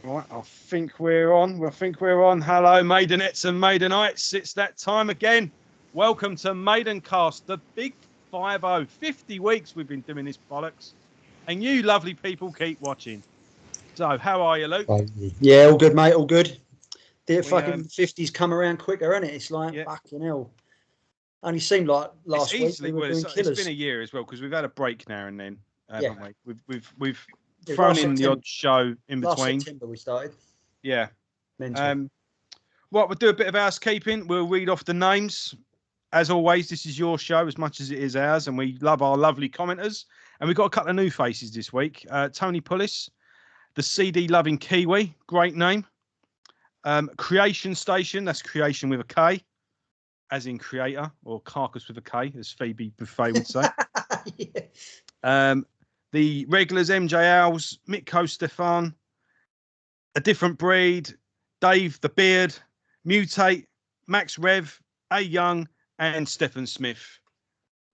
Right, I think we're on. Hello, Maidenettes and Maidenites. It's that time again. Welcome to Maidencast, the big 50. 50 weeks we've been doing this bollocks. And you lovely people keep watching. So, how are you, Luke? Yeah, all good, mate. All good. The fucking 50s come around quicker, isn't it? It's like, fucking hell. Only seemed like last week we were doing Killers. It's been a year as well, because we've had a break now and then, haven't we? We've Yeah, thrown in the odd show in last between. September we started. Yeah. Mental. We'll do a bit of housekeeping. We'll read off the names. As always, this is your show as much as it is ours, and we love our lovely commenters. And we've got a couple of new faces this week. Tony Pullis, the CD-loving Kiwi, great name. Creation Station, that's creation with a K, as in creator, or carcass with a K, as Phoebe Buffet would say. Yeah. The regulars, MJ Owls, Mitko Stefan, A Different Breed, Dave the Beard, Mutate, Max Rev, A Young, and Stephen Smith.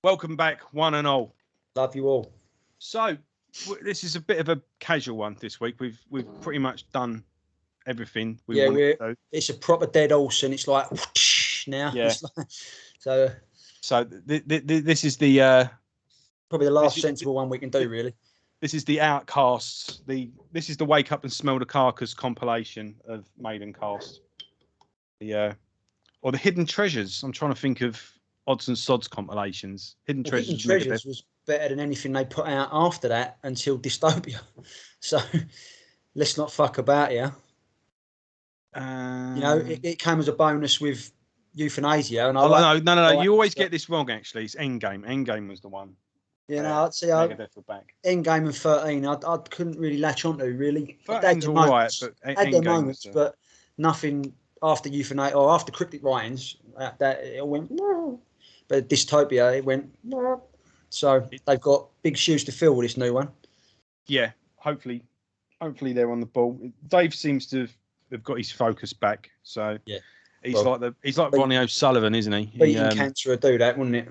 Welcome back, one and all. Love you all. So, this is a bit of a casual one this week. We've pretty much done everything we want to do. It's a proper dead horse, and it's like whoosh, now. Yeah. So this is the probably the last sensible one we can do, really. This is the Outcasts. This is the Wake Up and Smell the Carcass compilation of Maidencast. Or the Hidden Treasures. I'm trying to think of Odds and Sods compilations. Hidden Treasures was better than anything they put out after that until Dystopia. So let's not fuck about here. It came as a bonus with Euthanasia. And no. You always get this wrong, actually. It's Endgame. Endgame was the one. I'd say Endgame and 13, I couldn't really latch onto, really. 13's all right, but had their moments, but nothing after Euthanasia or after Cryptic Writings, that it went, no. But Dystopia, it went, no. So they've got big shoes to fill with this new one. Yeah, hopefully they're on the ball. Dave seems to have got his focus back, so yeah. He's like Ronnie O'Sullivan, isn't he? Beating cancer would do that, wouldn't it?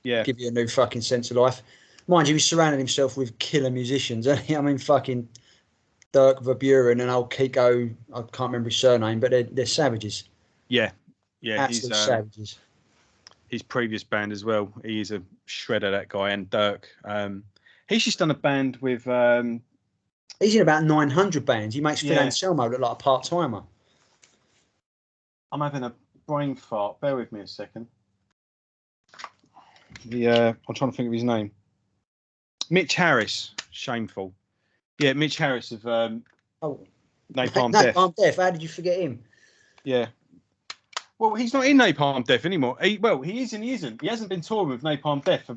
Yeah. Give you a new fucking sense of life. Mind you, he surrounded himself with killer musicians. I mean, fucking Dirk Verburen and old Kiko, I can't remember his surname, but they're savages. Yeah. Absolute savages. His previous band as well. He is a shredder, that guy. And Dirk. He's just done a band with... He's in about 900 bands. He makes Phil Anselmo look like a part-timer. I'm having a brain fart. Bear with me a second. I'm trying to think of his name. Mitch Harris. Shameful. Yeah, Mitch Harris of Napalm Death. Napalm Death. How did you forget him? Yeah. Well, he's not in Napalm Death anymore. He is and he isn't. He hasn't been touring with Napalm Death for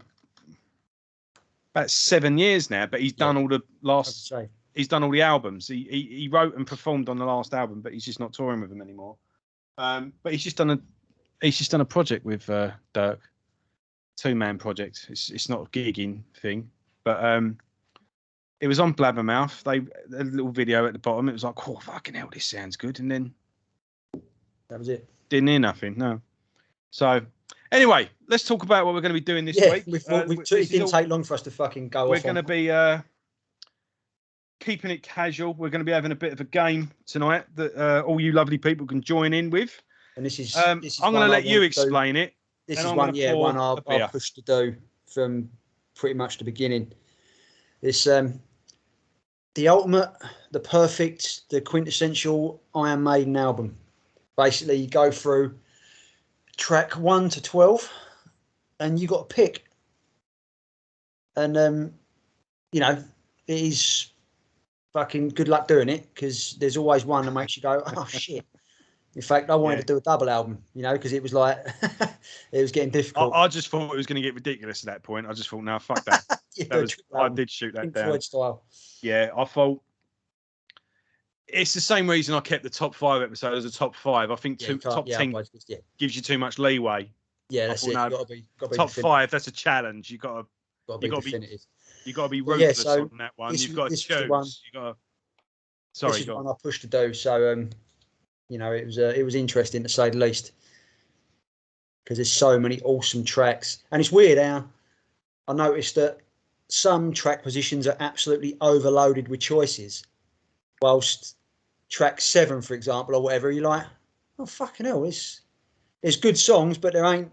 about 7 years now, but he's done all the last... He's done all the albums. He wrote and performed on the last album, but he's just not touring with them anymore. But he's just done a project with Dirk. 2-man project. It's not a gigging thing, but it was on Blabbermouth. A little video at the bottom. It was like, oh fucking hell, this sounds good, and then that was it. Didn't hear nothing. No. So anyway, let's talk about what we're going to be doing this week. It didn't take long for us to fucking go. We're going to be keeping it casual. We're going to be having a bit of a game tonight that all you lovely people can join in with. And this is I'm going to let you explain it. This is one I'll push to do from pretty much the beginning. It's the ultimate, the perfect, the quintessential Iron Maiden album. Basically, you go through track 1 to 12, and you got to pick. And it is fucking good luck doing it, because there's always one that makes you go, oh shit. In fact, I wanted to do a double album, because it was like, it was getting difficult. I just thought it was going to get ridiculous at that point. I just thought, no, fuck that. I did shoot that down. Floyd style. Yeah, I thought it's the same reason I kept the top 5 episode as a top 5. I think top 10 gives you too much leeway. Yeah, that's it. Gotta be top 5. That's a challenge. You got to be definitive. You got to be ruthless on that one. You've got to choose. Sorry, this is one I pushed to do. So it was interesting to say the least, because there's so many awesome tracks, and it's weird how I noticed that some track positions are absolutely overloaded with choices, whilst track 7, for example, or whatever, you're like, oh fucking hell, there's good songs, but there ain't.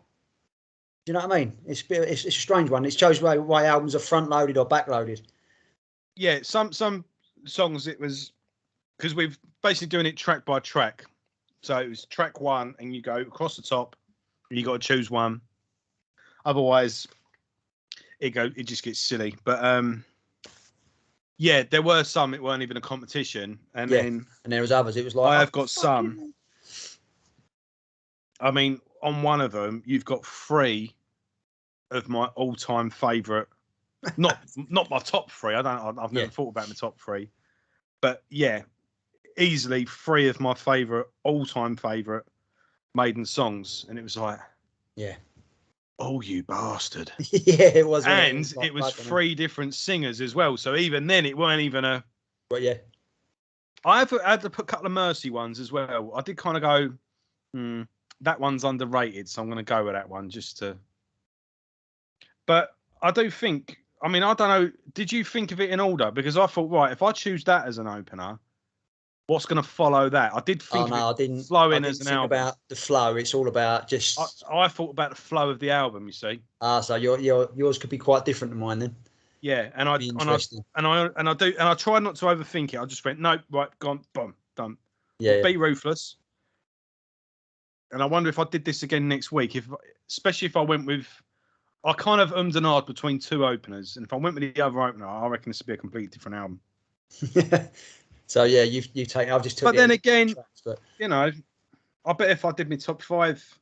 Do you know what I mean? It's a strange one. It shows why albums are front loaded or back loaded. Yeah, some songs it was because we're basically doing it track by track. So it was track 1, and you go across the top, and you got to choose one. Otherwise, it just gets silly. But yeah, there were some. It weren't even a competition, and then there was others. It was like I have got some. I mean, on one of them, you've got 3 of my all-time favourite. Not my top 3. I've never thought about my top 3, but yeah, easily 3 of my all-time favourite Maiden songs, and it was like, oh, you bastard. Yeah, it was. And it was 3 different singers as well. So even then, it weren't even a. But yeah, I had to put a couple of Mercy ones as well. I did kind of go, that one's underrated, so I'm going to go with that one just to. But I do think. I mean, I don't know. Did you think of it in order? Because I thought, right, if I choose that as an opener, what's going to follow that? I did think. I didn't. Flowing as an album. About the flow. It's all about just. I thought about the flow of the album. You see. So yours could be quite different than mine then. Yeah, and I tried not to overthink it. I just went, nope, right, gone, boom, done. Yeah. Be ruthless. And I wonder if I did this again next week, especially if I went with. I kind of and ahed between 2 openers, and if I went with the other opener, I reckon this would be a completely different album. So yeah, you take. I've just took. But then again, you know, I bet if I did my top 5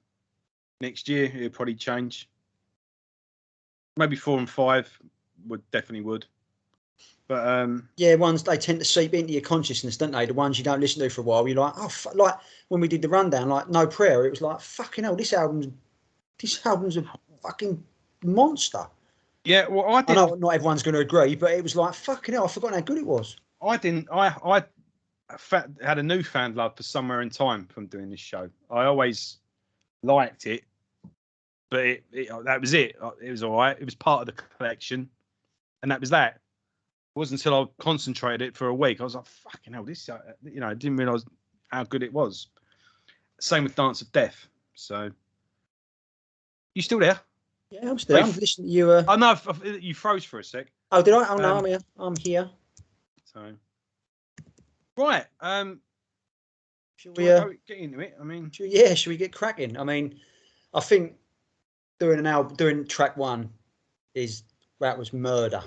next year, it would probably change. Maybe 4 and 5 definitely would. But yeah, ones they tend to seep into your consciousness, don't they? The ones you don't listen to for a while, you're like, oh, like when we did the rundown, like No Prayer, it was like, fucking hell, this album's a fucking monster. Yeah, well, I know not everyone's going to agree, but it was like, fucking hell, I've forgotten how good it was. I had a newfound love for Somewhere in Time from doing this show. I always liked it, but that was it. It was all right. It was part of the collection, and that was that. It wasn't until I concentrated it for a week, I was like, fucking hell, this, I didn't realise how good it was. Same with Dance of Death. So, you still there? Yeah, I'm still. I'm listening to you. Oh no, you froze for a sec. Oh, did I? Oh no, I'm here. I'm here. So, right. Should we get into it? I mean, should we get cracking? I mean, I think doing track 1 that was murder,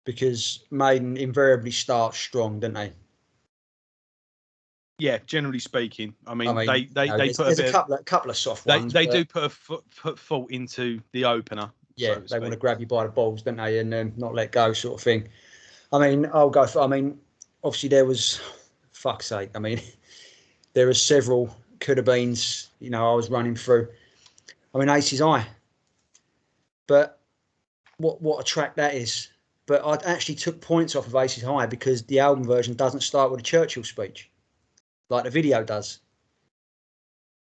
because Maiden invariably start strong, don't they? Yeah, generally speaking. I mean they put a couple of soft ones. They do put thought into the opener. Yeah, they want to grab you by the balls, don't they, and not let go, sort of thing. I mean, obviously there was, fuck's sake. I mean, there are several could have beens. I was running through. I mean, Ace's Eye. But what a track that is. But I actually took points off of Ace's Eye because the album version doesn't start with a Churchill speech like the video does.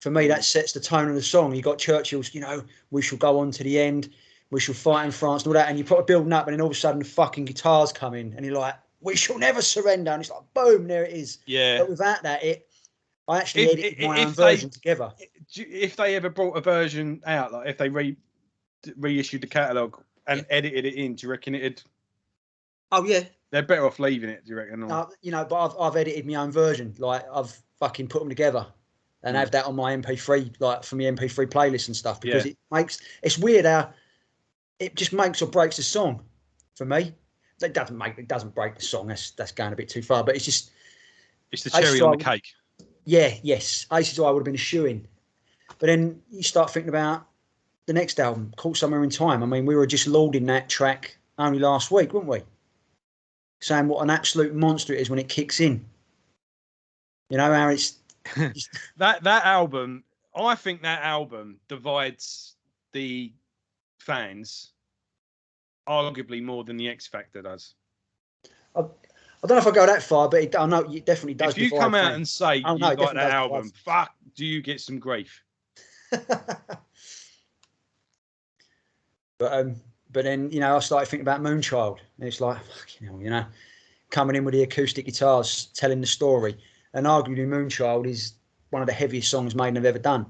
For me, that sets the tone of the song. You got Churchill's, we shall go on to the end, we shall fight in France and all that, and you put a building up, and then all of a sudden the fucking guitars come in, and you're like, we shall never surrender, and it's like, boom, there it is. Yeah. But without that, I actually edited my own version together. If they ever brought a version out, like if they reissued the catalogue and edited it in, do you reckon it'd? Oh yeah. They're better off leaving it, do you reckon? But I've edited my own version. Like I've fucking put them together and have that on my MP3, like for my MP3 playlist and stuff, because it's weird how it just makes or breaks the song for me. It doesn't break the song. That's going a bit too far, but it's the cherry on the cake. Yeah, yes. Ace's Eye would have been a shoo-in. But then you start thinking about the next album, Caught Somewhere in Time. I mean, we were just lauding that track only last week, weren't we? Saying what an absolute monster it is when it kicks in. How it's that album. I think that album divides the fans arguably more than the X Factor does. I don't know if I go that far, but I know it definitely does. If you come out and say you like that album, fuck, do you get some grief? But then, I started thinking about Moonchild. And it's like, fucking hell, coming in with the acoustic guitars, telling the story. and arguably Moonchild is one of the heaviest songs Maiden have ever done.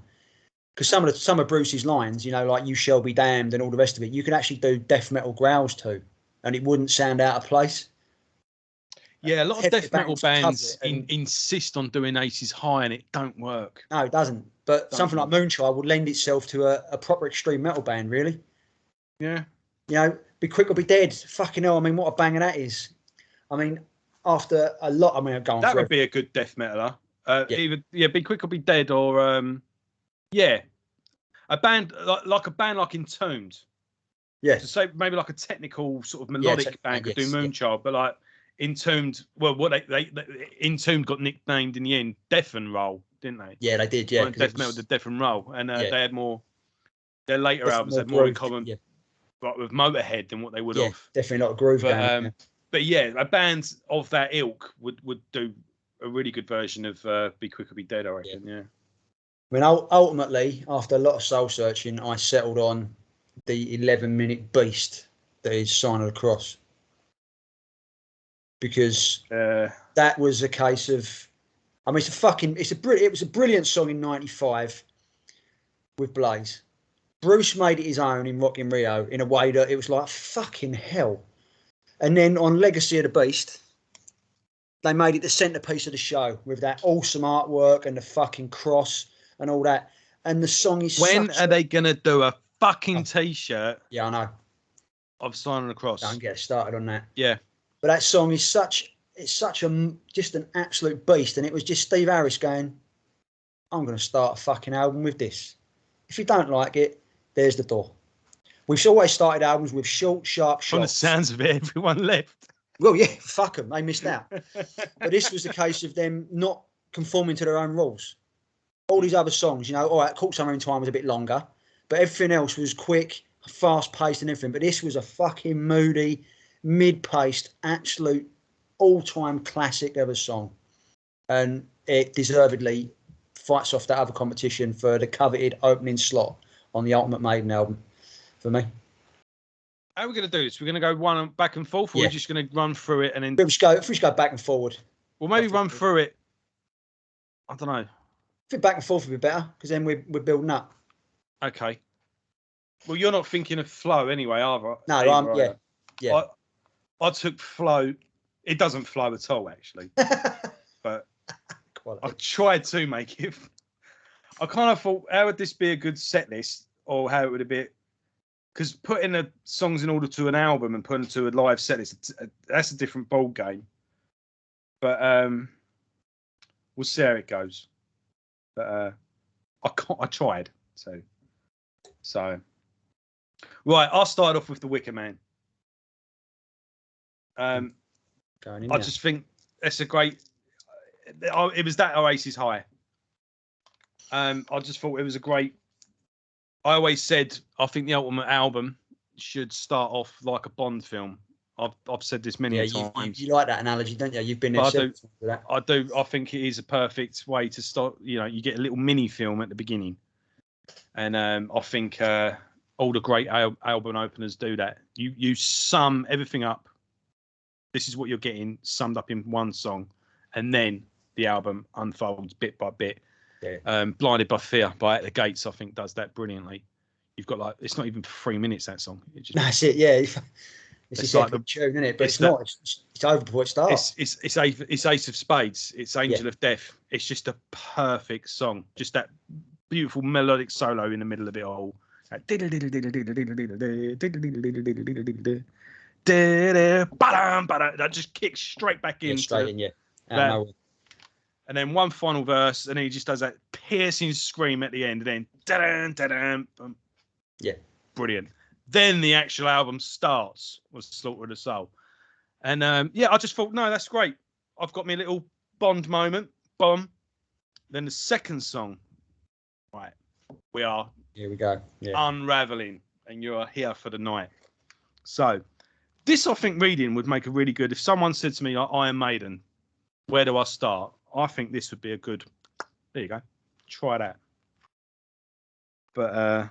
Because some of Bruce's lines, you know, like "You shall be damned" and all the rest of it, you can actually do death metal growls to, and it wouldn't sound out of place. Yeah, a lot of death metal bands insist on doing Aces High, and it don't work. No, it doesn't. But something like Moonchild would lend itself to a proper extreme metal band, really. Yeah. You know, Be Quick or Be Dead. Fucking hell, I mean, what a banger that is. I mean, after a lot, I mean, I'm going that would be a good death metaler. Either Be Quick or Be Dead, or a band like Entombed. Yeah. To say maybe like a technical sort of melodic band could do Moonchild, but like Entombed, well, what they Entombed got nicknamed in the end Death and Roll, didn't they? Yeah, they did. Yeah, death metal did Death and Roll, and they had more. Their later albums had more in common, like with Motorhead than what they would have. Definitely not a groove band. But yeah, a band of that ilk would do a really good version of Be Quick or Be Dead, I reckon. Yeah. I mean, ultimately, after a lot of soul searching, I settled on the 11-minute beast that is Sign of the Cross, because that was a case of, I mean, it was a brilliant song in '95 with Blaze. Bruce made it his own in Rock in Rio in a way that it was like fucking hell. And then on Legacy of the Beast, they made it the centerpiece of the show with that awesome artwork and the fucking cross and all that. And the song is. When are they gonna do a fucking T-shirt? Yeah, I know. Of Sign of the Cross. Don't get started on that. Yeah. But that song is just an absolute beast, and it was just Steve Harris going, "I'm going to start a fucking album with this. If you don't like it, there's the door." We've always started albums with short, sharp shots. From the sounds of it, everyone left. Well, yeah, fuck them. They missed out. But this was the case of them not conforming to their own rules. All these other songs, you know, all right, Caught Summer in Time was a bit longer, but everything else was quick, fast-paced and everything. But this was a fucking moody, mid-paced, absolute all-time classic of a song. And it deservedly fights off that other competition for the coveted opening slot on the Ultimate Maiden album for me. How are we going to do this? We're going to go one back and forth, or we're just going to run through it and then... If we just go back and forward. Well, maybe run through it. I don't know. I think back and forth would be better, because then we're building up. Okay. Well, you're not thinking of flow anyway, either. No, yeah. I took flow. It doesn't flow at all, actually. But I tried to make it. I kind of thought, how would this be a good set list, or how it would be? Because putting the songs in order to an album and putting it to a live set list, that's a different ball game. But we'll see how it goes. But I tried. So right, I'll start off with the Wicker Man. I just think it's a great. It was that Oasis High. I just thought it was a great. I always said I think the Ultimate album should start off like a Bond film. I've said this many times. You like that analogy, don't you? You've been there. I do. I think it is a perfect way to start. You know, you get a little mini film at the beginning, and I think all the great album openers do that. You sum everything up. This is what you're getting summed up in one song, and then the album unfolds bit by bit. Yeah. Blinded by Fear by At the Gates, I think, does that brilliantly. You've got it's not even 3 minutes, that song. That's it, yeah. It's like the tune, isn't it? But it's not. It's over before it starts. It's Ace of Spades. It's Angel of Death. It's just a perfect song. Just that beautiful melodic solo in the middle of it all. That just kicks straight back in. Straight in, yeah. And then one final verse, and then he just does that piercing scream at the end, and then da-dun. Yeah, brilliant. Then the actual album starts, was Slaughter of the Soul, and I just thought, no, that's great. I've got me a little Bond moment, bomb. Then the second song, right? Here we go. Yeah. Unraveling, and you're here for the night. So, this I think reading would make a really good. If someone said to me, Iron Maiden, where do I start? I think this would be a good. There you go. Try that. But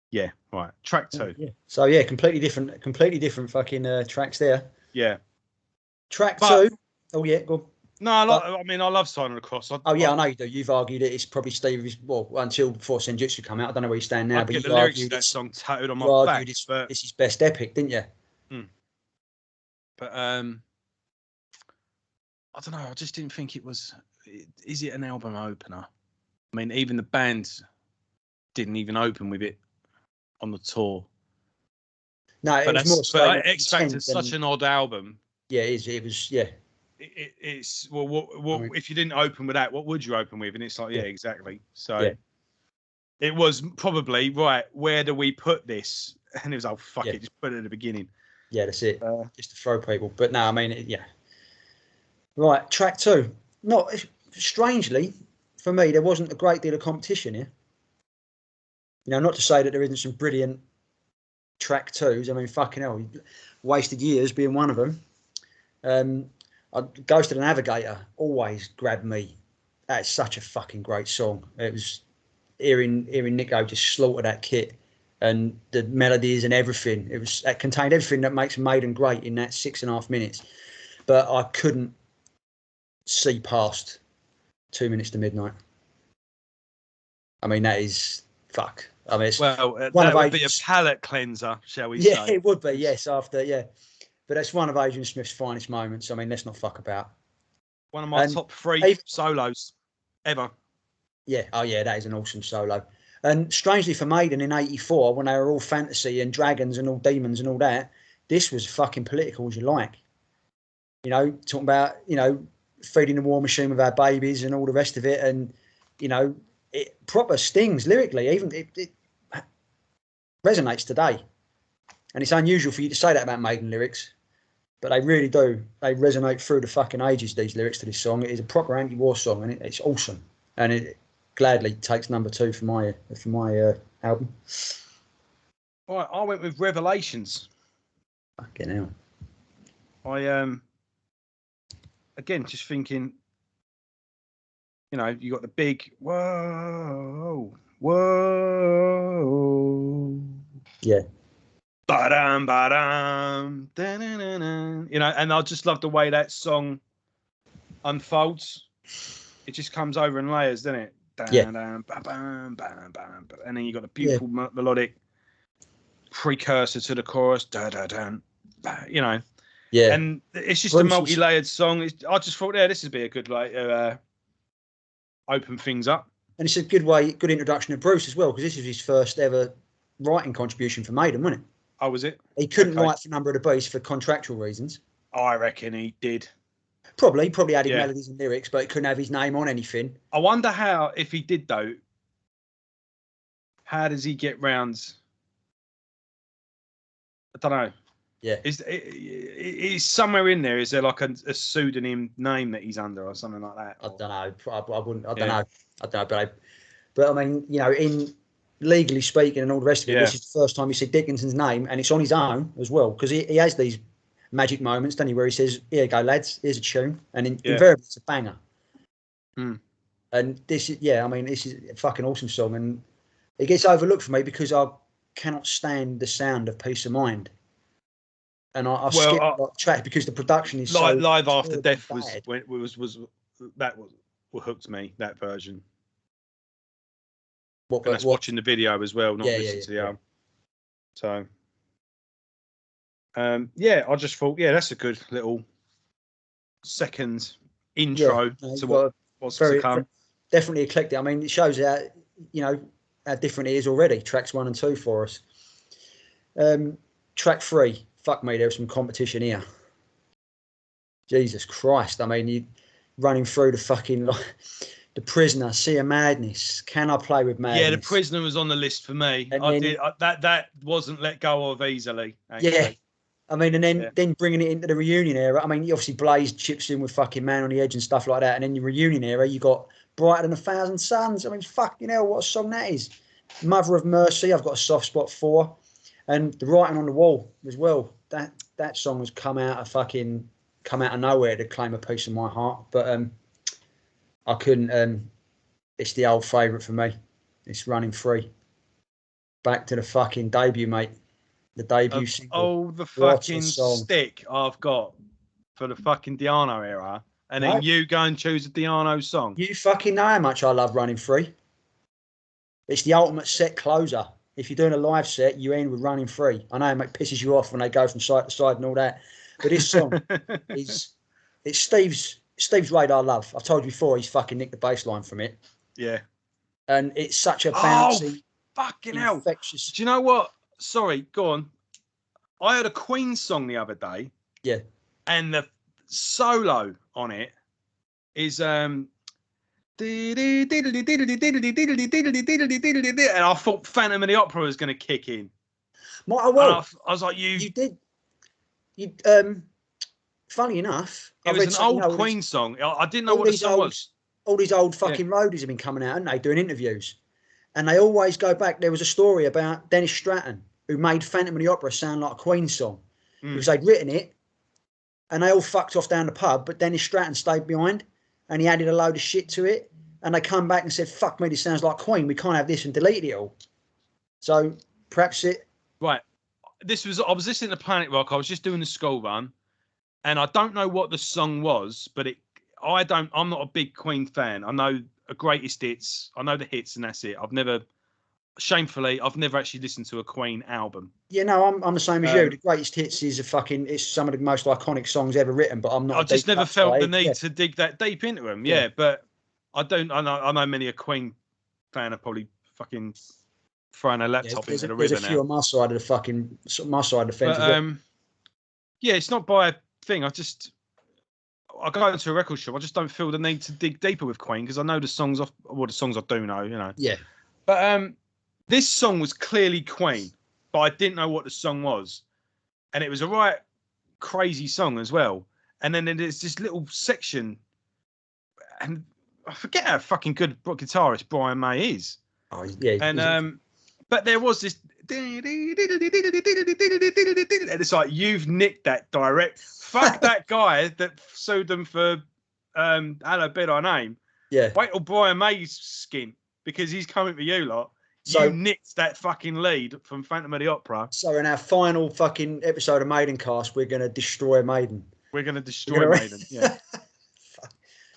yeah, right. Track 2. Yeah. So yeah, completely different fucking tracks there. Yeah. Track 2. Oh yeah, go on. No, I love Sign of the Cross. I know you do. You've argued it. It's probably Stevie's. Well, until before Senjutsu come out, I don't know where you stand now. I'd but get you the lyrics argued to that song tattooed on my back. But it's his best epic, didn't you? But I don't know. I just didn't think it was. Is it an album opener? I mean, even the bands didn't even open with it on the tour. No, it was more. X Factor's such an odd album. Yeah, it was. Yeah. It's well, if you didn't open with that, what would you open with? And it's like, yeah, exactly. So it was probably right. Where do we put this? And it was, oh fuck it, just put it at the beginning. Yeah, that's it. Just to throw people. But no, I mean, Right, track 2. Not strangely for me, there wasn't a great deal of competition here. You know, not to say that there isn't some brilliant track 2s. I mean, fucking hell, wasted years being one of them. Ghost of the Navigator always grabbed me. That's such a fucking great song. It was hearing Nico just slaughter that kit and the melodies and everything. It contained everything that makes Maiden great in that 6.5 minutes. But I couldn't see past 2 minutes to midnight. I mean, that is fuck. I mean, it's that would be a palate cleanser, shall we say? Yeah, it would be. Yes, But that's one of Adrian Smith's finest moments. I mean, let's not fuck about. One of my top 3 solos ever. Yeah. Oh, yeah, that is an awesome solo. And strangely for Maiden in 84, when they were all fantasy and dragons and all demons and all that, this was fucking political as you like. You know, talking about, feeding the war machine with our babies and all the rest of it. And, it proper stings lyrically. Even it resonates today. And it's unusual for you to say that about Maiden lyrics, but they really do. They resonate through the fucking ages, these lyrics to this song. It is a proper anti-war song, and it's awesome. And it gladly takes number 2 for my album. All right, I went with Revelations. Fucking hell. I again just thinking, you got the big whoa. Yeah. Ba-dum, ba-dum, and I just love the way that song unfolds. It just comes over in layers, doesn't it? And then you got the beautiful melodic precursor to the chorus. Yeah. And it's just a multi-layered song. I just thought, this would be a good open things up. And it's a good introduction to Bruce as well, because this is his first ever writing contribution for Maiden, wasn't it? Oh, was it? He couldn't write for Number of the Beast for contractual reasons. I reckon he did. Probably added melodies and lyrics, but he couldn't have his name on anything. I wonder how, if he did though, how does he get round? I don't know. Yeah. Is somewhere in there? Is there like a pseudonym name that he's under or something like that? I don't know. I wouldn't. I don't know. I don't know. But I mean, in legally speaking and all the rest of it, this is the first time you see Dickinson's name, and it's on his own as well, because he has these magic moments, doesn't he, where he says, "Here you go, lads. Here's a tune," and invariably it's a banger. And this is, this is a fucking awesome song, and it gets overlooked for me because I cannot stand the sound of Peace of Mind. And I skip the track because the production is so Live After Death was what hooked me, that version. And that's watching the video as well, not listening to the album. So I just thought, that's a good little second intro to what's to come. Definitely eclectic. I mean, it shows how how different it is already. Tracks 1 and 2 for us. Track 3. Fuck me, there was some competition here. Jesus Christ! I mean, you running through the fucking The Prisoner, Sea of Madness, Can I Play with Madness? Yeah, The Prisoner was on the list for me. That wasn't let go of easily. Actually. Yeah, I mean, and then bringing it into the reunion era. I mean, obviously Blaze chips in with fucking Man on the Edge and stuff like that, and then your reunion era, you got Brighter Than 1,000 Suns. I mean, fucking hell, what a song that is! Mother of Mercy, I've got a soft spot for, and The Writing on the Wall as well. That song has come out of nowhere to claim a piece of my heart, but I couldn't. It's the old favourite for me. It's Running Free. Back to the fucking debut, mate. The debut single. Oh, the fucking stick I've got for the fucking Diano era and then you go and choose a Di'Arno song. You fucking know how much I love Running Free. It's the ultimate set closer. If you're doing a live set, you end with Running Free. I know it pisses you off when they go from side to side and all that, but this song it's Steve's Raid. I love. I've told you before. He's fucking nicked the bass line from it. Yeah, and it's such a bouncy, fucking infectious. Hell! Do you know what? Sorry, go on. I heard a Queen song the other day. Yeah, and the solo on it is and I thought Phantom of the Opera was going to kick in. I was like, you did. Funny enough, it was an old Queen song. I didn't know what the song was. All these old fucking roadies have been coming out, and they doing interviews, and they always go back. There was a story about Dennis Stratton who made Phantom of the Opera sound like a Queen song because they'd written it, and they all fucked off down the pub, but Dennis Stratton stayed behind, and he added a load of shit to it, and they come back and said, "Fuck me, this sounds like Queen. We can't have this," and deleted it all. So perhaps it. Right. I was listening to Planet Rock. I was just doing the school run, and I don't know what the song was, but I'm not a big Queen fan. I know a greatest hits. I know the hits, and that's it. I've never actually listened to a Queen album. Yeah, no, I'm the same as you. The greatest hits is it's some of the most iconic songs ever written, but I'm not. I just never felt the need to dig that deep into them. Yeah, but I know many a Queen fan are probably fucking throwing a laptop into the river now. There's a few on my side of the fence. But, yeah, it's not by a thing. I go into a record shop. I just don't feel the need to dig deeper with Queen because I know the songs the songs I do know, you know. Yeah. But this song was clearly Queen, but I didn't know what the song was, and it was a right crazy song as well. And then there's this little section, and I forget how fucking good guitarist Brian May is. Oh yeah. And but there was this, and it's like you've nicked that direct. Fuck that guy that sued them for Hello Bid Our Name. Yeah. Wait till Brian May's skin because he's coming for you lot. So, you nicked that fucking lead from Phantom of the Opera. So in our final fucking episode of Maidencast, we're going to destroy Maiden. We're going to destroy Maiden, yeah.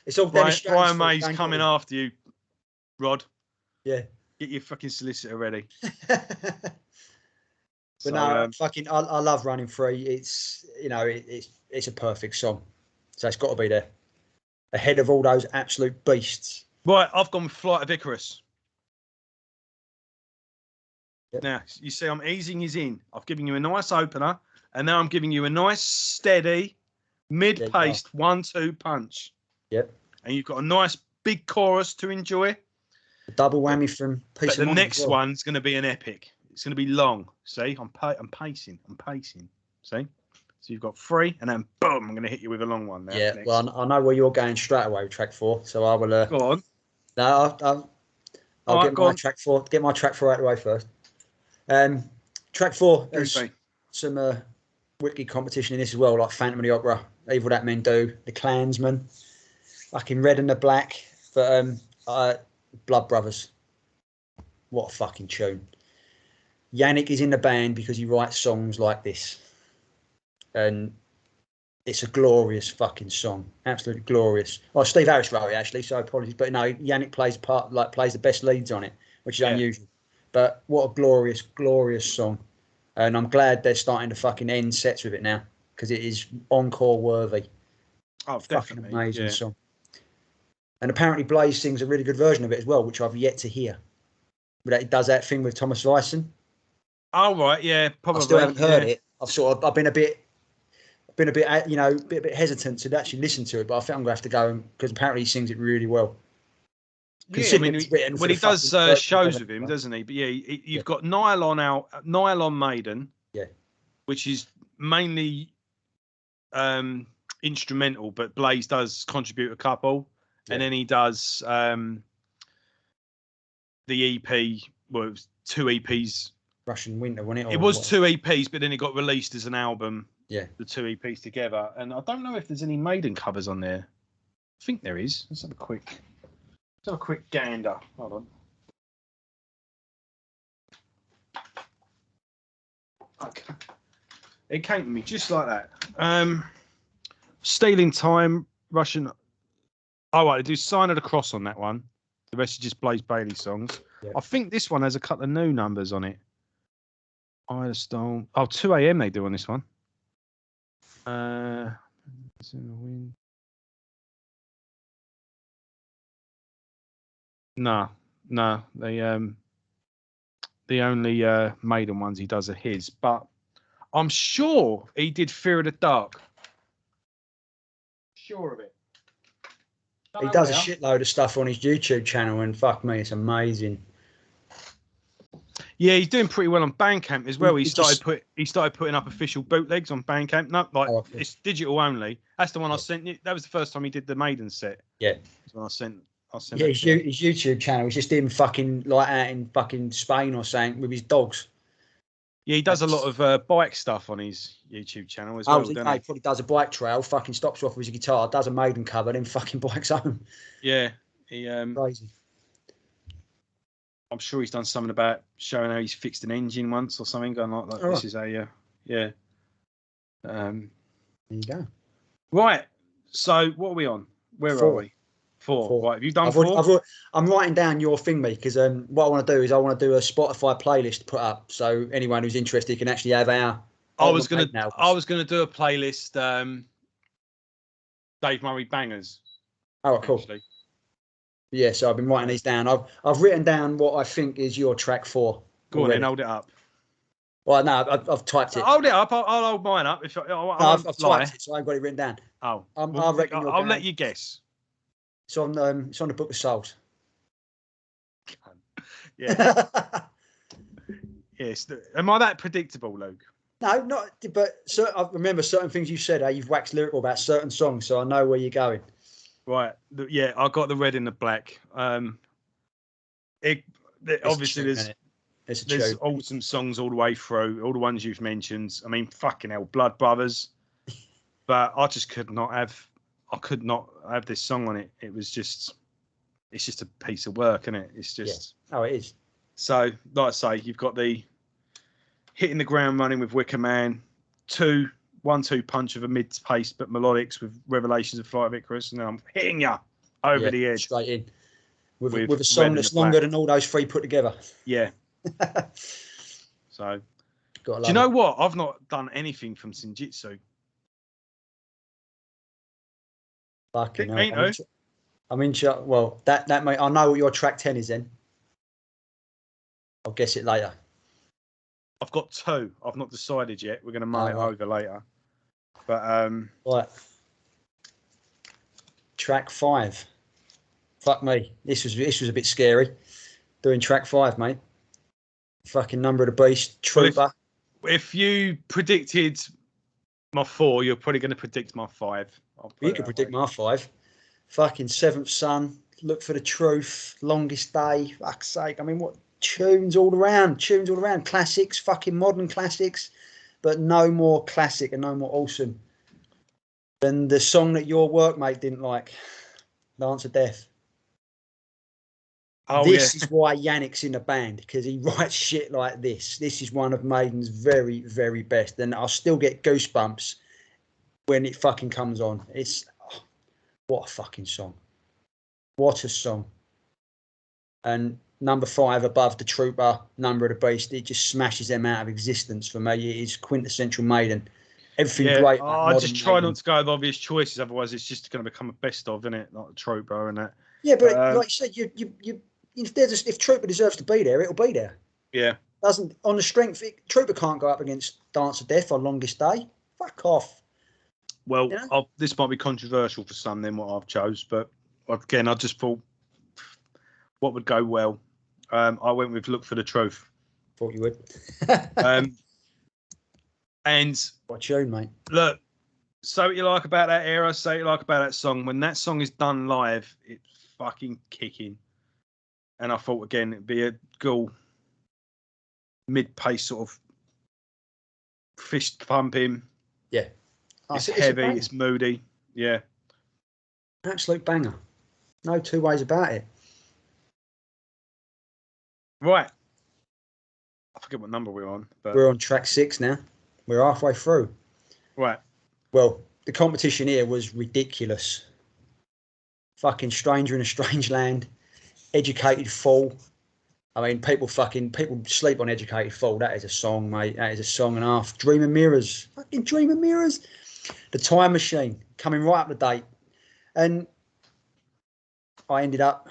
It's all Brian May's coming after you, Rod. Yeah. Get your fucking solicitor ready. But I love Running Free. It's, it's a perfect song. So it's got to be there. Ahead of all those absolute beasts. Right, I've gone with Flight of Icarus. Yep. Now, you see, I'm easing you in. I've given you a nice opener, and now I'm giving you a nice, steady, mid-paced 1-2 punch. Yep. And you've got a nice big chorus to enjoy. A double whammy from Peace of Mind. But the next one's going to be an epic. It's going to be long. See, I'm pacing. See? So you've got 3, and then boom, I'm going to hit you with a long one. Now, yeah, next. Well, I know where you're going straight away with track 4, so I will... Go on. No, I'll get my track 4. Get my track 4 out of the way first. Track 4, there's some wicked competition in this as well, like Phantom of the Opera, Evil That Men Do, The Klansman, fucking Red and the Black, but Blood Brothers. What a fucking tune. Yannick is in the band because he writes songs like this. And it's a glorious fucking song. Absolutely glorious. Well, Steve Harris wrote it actually, so apologies. But no, Yannick plays the best leads on it, which is unusual. But what a glorious, glorious song. And I'm glad they're starting to fucking end sets with it now because it is encore worthy. Oh, fucking definitely. Amazing song. And apparently Blaze sings a really good version of it as well, which I've yet to hear. But it does that thing with Thomas Vyson. Oh, right, yeah, probably. I still haven't heard it. I've been a bit hesitant to actually listen to it, but I think I'm going to have to go because apparently he sings it really well. Yeah, I mean, when he does shows with him, doesn't he? But yeah, you've got Nylon Maiden, which is mainly instrumental, but Blaze does contribute a couple, and then he does the EP. Well, it was 2 EPs. Russian Winter, wasn't it? It was 2 EPs, but then it got released as an album. Yeah, the 2 EPs together, and I don't know if there's any Maiden covers on there. I think there is. Let's have a quick gander. Hold on. Okay. It came to me just like that. Stealing Time, Russian Oh, right, they do Sign of the Cross on that one. The rest is just Blaze Bayley songs. Yeah. I think this one has a couple of new numbers on it. Eye of Stone. Oh, 2 a.m. they do on this one. It's in the wind. No. The only Maiden ones he does are his, but I'm sure he did Fear of the Dark. Sure of it. He does a shitload of stuff on his YouTube channel, and fuck me, it's amazing. Yeah, he's doing pretty well on Bandcamp as well. He started putting up official bootlegs on Bandcamp. No, it's digital only. That's the one I sent you. That was the first time he did the Maiden set. Yeah. That's when I sent. Yeah, his YouTube channel is just him fucking like out in fucking Spain or something with his dogs. Yeah, he does a lot of bike stuff on his YouTube channel as well. He probably does a bike trail, fucking stops off with his guitar, does a Maiden cover, then fucking bikes home. Yeah, crazy. I'm sure he's done something about showing how he's fixed an engine once or something. Going like this is a yeah. There you go. Right. So what are we on? Where are we? Four. Right. Have you done 4? I'm writing down your thing, mate, because what I want to do is I want to do a Spotify playlist put up, so anyone who's interested can actually have our. I was gonna do a playlist. Dave Murray bangers. Oh, cool. Yeah, so I've been writing these down. I've written down what I think is your track 4. Go on then, hold it up. Well, no, I've typed it. Hold it up. I'll hold mine up. I've typed it, so I ain't got it written down. Oh, I reckon I'll let you guess. It's on the Book of Souls. Yeah. Yes. Am I that predictable, Luke? No, not. But I remember certain things you said. You've waxed lyrical about certain songs, so I know where you're going. Right. Yeah, I got the red and the black. Obviously, there's awesome songs all the way through. All the ones you've mentioned. I mean, fucking hell, Blood Brothers. But I just could not have this song on it. It's just a piece of work, isn't it? It's just. Yeah. Oh, it is. So, like I say, you've got the hitting the ground running with Wicker Man, 1-2 punch of a mid-pace but melodics with Revelations of Flight of Icarus, and then I'm hitting you over the edge. Straight in. With a song that's longer than all those 3 put together. Yeah. So, do you know what? I've not done anything from Senjutsu. Fucking hell. Well, that mate, I know what your track 10 is then. I'll guess it later. I've got 2. I've not decided yet. We're going to mull it over later. But right. Track 5. Fuck me. This was a bit scary. Doing track 5, mate. Fucking Number of the Beast, Trooper. Well, if you predicted my 4, you're probably going to predict my 5. You could predict my 5. Fucking Seventh Son, Look for the Truth, Longest Day. Fuck's sake. I mean, what tunes all around? Classics, fucking modern classics, but no more classic and no more awesome than the song that your workmate didn't like, Dance of Death. This is why Yannick's in the band, because he writes shit like this. This is one of Maiden's very, very best, and I'll still get goosebumps when it fucking comes on. What a fucking song. What a song. And number 5 above the Trooper, Number of the Beast, it just smashes them out of existence for me. It is quintessential Maiden. Everything great. I just try not to go with obvious choices, otherwise it's just going to become a best of, isn't it? Like Trooper and that. Yeah, but like you said, if Trooper deserves to be there, it'll be there. Yeah. Doesn't on the strength, Trooper can't go up against Dance of Death on Longest Day. Fuck off. Well, this might be controversial for some, then what I've chose, but again, I just thought what would go well. I went with Look for the Truth. Thought you would. And what tune, mate? Look, say what you like about that era, say what you like about that song. When that song is done live, it's fucking kicking. And I thought again it'd be a cool mid-pace sort of fist pumping. Yeah. It's heavy, it's moody. Yeah. Absolute banger. No 2 ways about it. Right. I forget what number we're on. But we're on track 6 now. We're halfway through. Right. Well, the competition here was ridiculous. fucking Stranger in a Strange Land, Educated Fool. I mean, people sleep on Educated Fool. That is a song, mate. That is a song and a half. Dream of Mirrors. Fucking Dream of Mirrors. The Time Machine, coming right up to date. And I ended up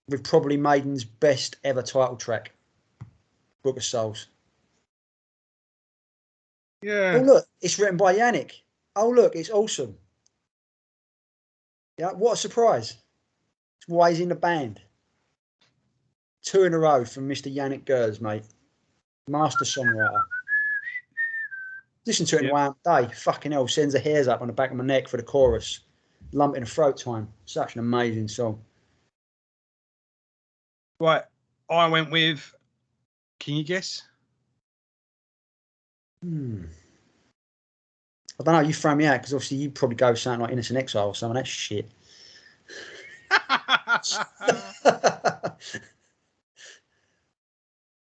with probably Maiden's best ever title track, Book of Souls. Yeah. Oh, look, it's written by Yannick. Oh, look, it's awesome. Yeah, what a surprise. It's why he's in the band. 2 in a row from Mr. Yannick Gers, mate. Master songwriter. Listen to it in one day. Fucking hell, sends the hairs up on the back of my neck for the chorus. Lump in the throat time. Such an amazing song. Right, I went with. Can you guess? I don't know. You throw me out because obviously you probably go something like Innocent Exile or some of that shit.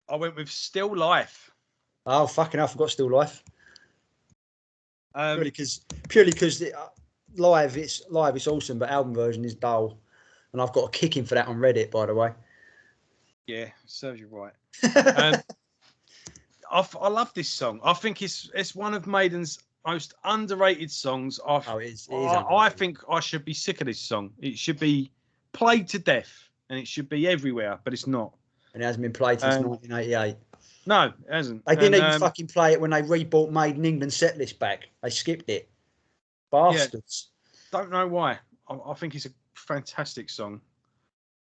I went with Still Life. Oh, fucking hell, I forgot Still Life. Purely because live it's awesome, but album version is dull. And I've got a kicking for that on Reddit, by the way. Yeah, serves you right. I love this song. I think it's one of Maiden's most underrated songs. It is I think I should be sick of this song. It should be played to death, and it should be everywhere, but it's not. And it hasn't been played since 1988. No, it hasn't. They didn't even fucking play it when they rebought Maiden England setlist back. They skipped it. Bastards. Yeah, don't know why. I think it's a fantastic song.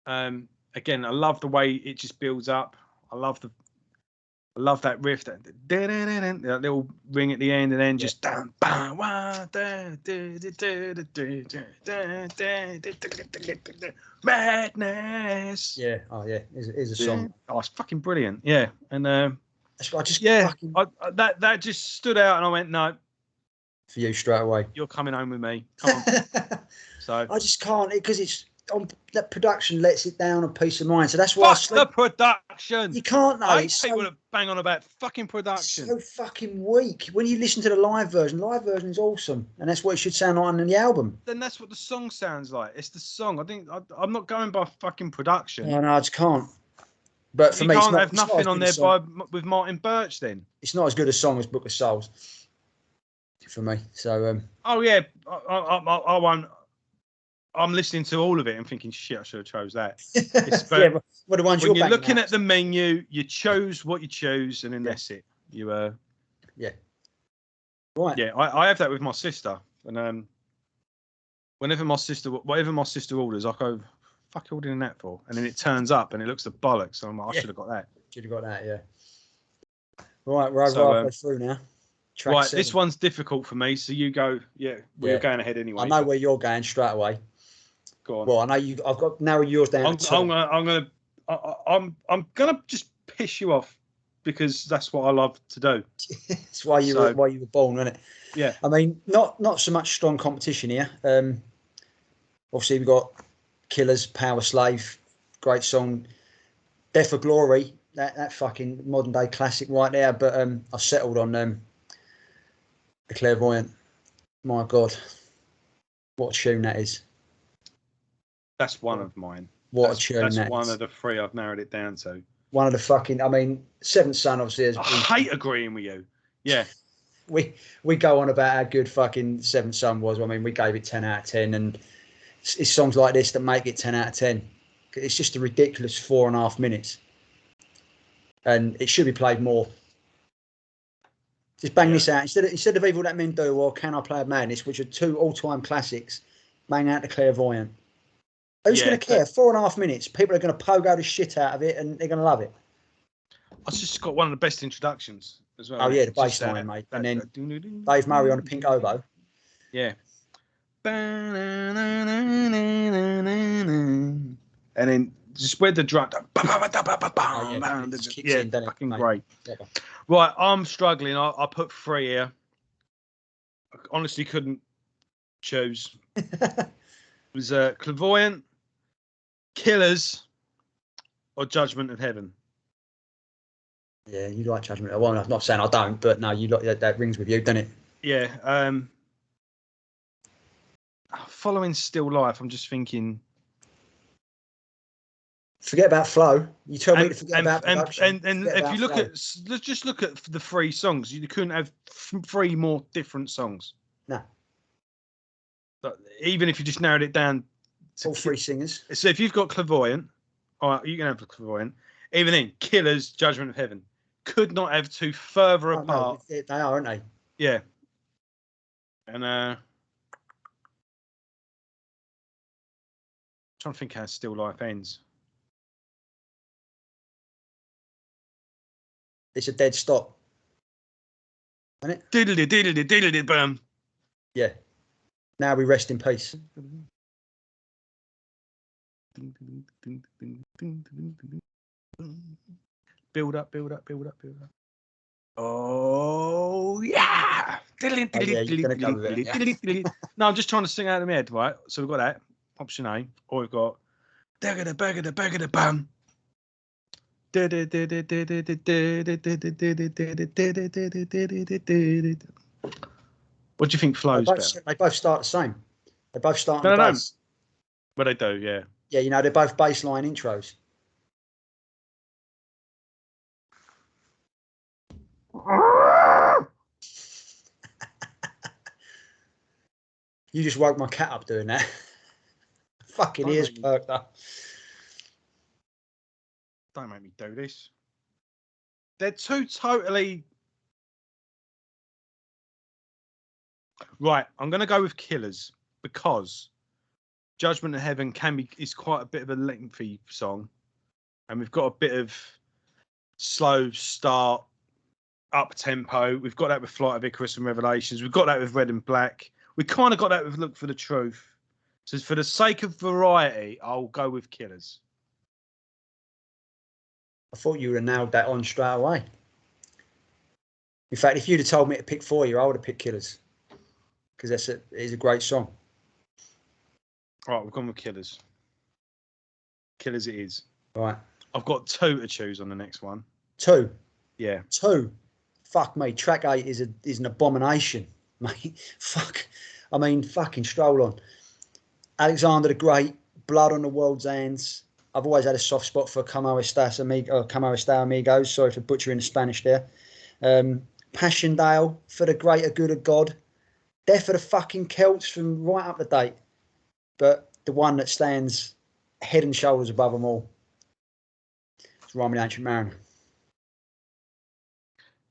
Again, I love the way it just builds up. I love that riff, that little ring at the end, and then just madness. Yeah, oh yeah, is a song. Oh, it's fucking brilliant. Yeah, and that just stood out, and I went, no, for you straight away. You're coming home with me. Come on. So I just can't, because it's on that production lets it down a peace of mind. So that's why the production. You can't know. People that bang on about fucking production. So fucking weak. When you listen to the live version is awesome, and that's what it should sound like on the album. Then that's what the song sounds like. It's the song. I think I'm not going by fucking production. No, I just can't. But for me, you can't have nothing on there with Martin Birch. Then it's not as good a song as Book of Souls for me. So oh yeah, I won't. I'm listening to all of it and thinking, shit, I should have chose that. Yeah, but the ones when you're looking at the menu, you chose what you chose, and then that's it. You yeah, right. Yeah, I have that with my sister, and whatever my sister orders, I go, fuck, you ordering that for? And then it turns up and it looks the bollocks. So I'm like, I should have got that. Should have got that, yeah. Right, we're halfway through now. Track 7. This one's difficult for me, so you go. You're going ahead anyway. I know where you're going straight away. Go on. Well, I know you. I've got narrow yours down. I'm gonna just piss you off because that's what I love to do. That's why you were born, isn't it? Yeah. I mean, not so much strong competition here. Obviously we've got Killers, Power Slave, great song. Death for Glory, that fucking modern day classic right there. But I settled on The Clairvoyant. My God, what a tune that is. That's one of mine. What a tune that's that one is. Of the three I've narrowed it down to. One of the fucking, I mean, Seventh Son obviously is. I hate agreeing with you. Yeah. We go on about how good fucking Seventh Son was. I mean, we gave it 10 out of 10, and it's songs like this that make it 10 out of 10. It's just a ridiculous 4.5 minutes, and it should be played more. Just bang this out instead of Evil That Men Do or Can I Play a Madness, which are 2 all-time classics. Bang out The Clairvoyant. Who's going to care? 4.5 minutes. People are going to pogo the shit out of it, and they're going to love it. I just got one of the best introductions as well. Oh yeah, the bass line, mate, and then Dave Murray on a pink oboe. Yeah. And then just where the drum. Yeah, fucking great. Yeah. Right, I'm struggling. I put 3 here. I honestly couldn't choose. It was Clairvoyant, Killers, or Judgment of Heaven. Yeah, you like Judgment. Well, I'm not saying I don't, but no, you like that rings with you, doesn't it? Yeah. Following Still Life, I'm just thinking. Forget about flow. You tell me to forget about production. And if you look at, let's just look at the 3 songs. You couldn't have 3 more different songs. No. But even if you just narrowed it down to all 3 singers. So if you've got Clairvoyant, all right, you can have the Clairvoyant. Even then, Killers, Judgment of Heaven could not have 2 further apart. No, they are, aren't they? Yeah. And I'm trying to think how Still Life ends. It's a dead stop, isn't it? Diddly bum. Yeah. Now we rest in peace. Build up. Oh yeah. No, I'm just trying to sing out of my head, right? So we've got that option A, or we've got bagga bum. What do you think flows better? They both start the same. They both start on the bass. But they do, yeah. Yeah, you know, they're both bassline intros. You just woke my cat up doing that. Fucking ears perked up. Don't make me do this. They're 2 totally... Right, I'm going to go with Killers because Judgment of Heaven is quite a bit of a lengthy song. And we've got a bit of slow start, up tempo. We've got that with Flight of Icarus and Revelations. We've got that with Red and Black. We kind of got that with Look for the Truth. So for the sake of variety, I'll go with Killers. I thought you would have nailed that on straight away. In fact, if you'd have told me to pick for you, I would have picked Killers. Because it is a great song. All right, we've gone with Killers. Killers it is. Right. I've got 2 to choose on the next one. 2? Yeah. 2? Fuck me. Track 8 is an abomination, mate. Fuck. I mean, fucking stroll on. Alexander the Great, Blood on the World's Hands. I've always had a soft spot for Como Está Amigos. Sorry for butchering the Spanish there. Passchendaele, For the Greater Good of God. Death of the fucking Celts from right up to date. But the one that stands head and shoulders above them all. It's Rhyme of the Ancient Mariner.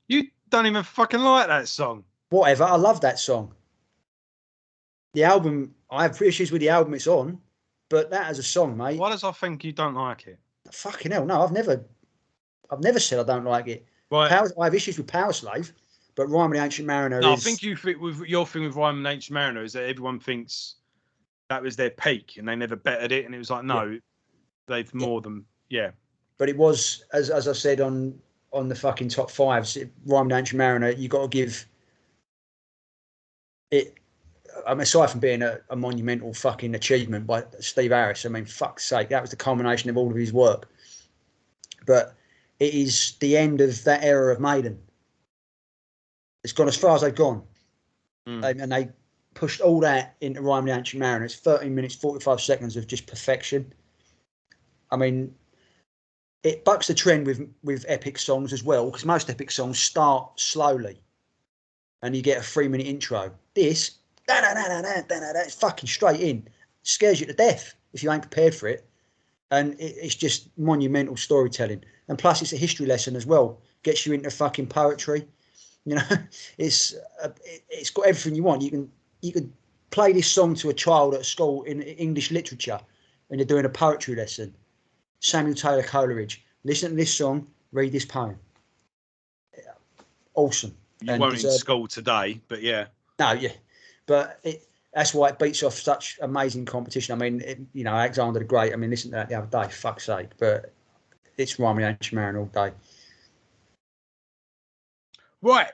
You don't even fucking like that song. Whatever, I love that song. The album, I have issues with the album it's on, but that as a song, mate. Why does I think you don't like it? Fucking hell, no, I've never said I don't like it. Right. I have issues with Power Slave, but Rhyme of the Ancient Mariner No, I think you think with your thing with Rhyme of the Ancient Mariner is that everyone thinks that was their peak and they never bettered it, and it was like, no, they've more than, But it was, as I said on the fucking top 5s, Rhyme of the Ancient Mariner, you got to give it. I mean, aside from being a monumental fucking achievement by Steve Harris, I mean, fuck's sake, that was the culmination of all of his work. But it is the end of that era of Maiden. It's gone as far as they've gone. And they pushed all that into Rhyme of the Ancient Mariner. It's 13 minutes, 45 seconds of just perfection. I mean, it bucks the trend with epic songs as well, because most epic songs start slowly and you get a 3-minute intro. This, it's fucking straight in. Scares you to death if you ain't prepared for it. And it's just monumental storytelling. And plus, it's a history lesson as well. Gets you into fucking poetry. You know, it's got everything you want. You can play this song to a child at school in English literature when they're doing a poetry lesson. Samuel Taylor Coleridge. Listen to this song. Read this poem. Awesome. You weren't in school today, but yeah. No, yeah. But that's why it beats off such amazing competition. I mean, Alexander the Great. I mean, listen to that the other day, fuck's sake. But it's Rhyme of the Ancient Mariner all day. Right.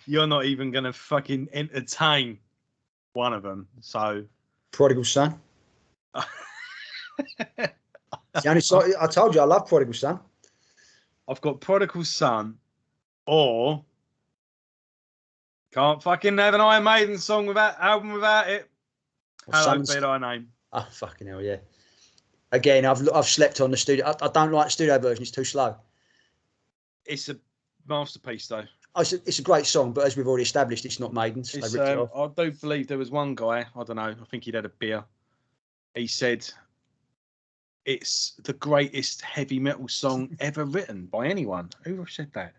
You're not even going to fucking entertain one of them, so... Prodigal Son. It's the only song, I told you I love Prodigal Son. I've got Prodigal Son or Can't fucking have an Iron Maiden song without album without it. Hello, be thy name. Oh, fucking hell, yeah. Again, I've slept on the studio. I don't like the studio version. It's too slow. It's a masterpiece, though. Oh, it's a great song, but as we've already established, it's not Maiden's. They ripped it off. I do believe there was one guy, I don't know, I think he'd had a beer. He said it's the greatest heavy metal song ever written by anyone. Who said that?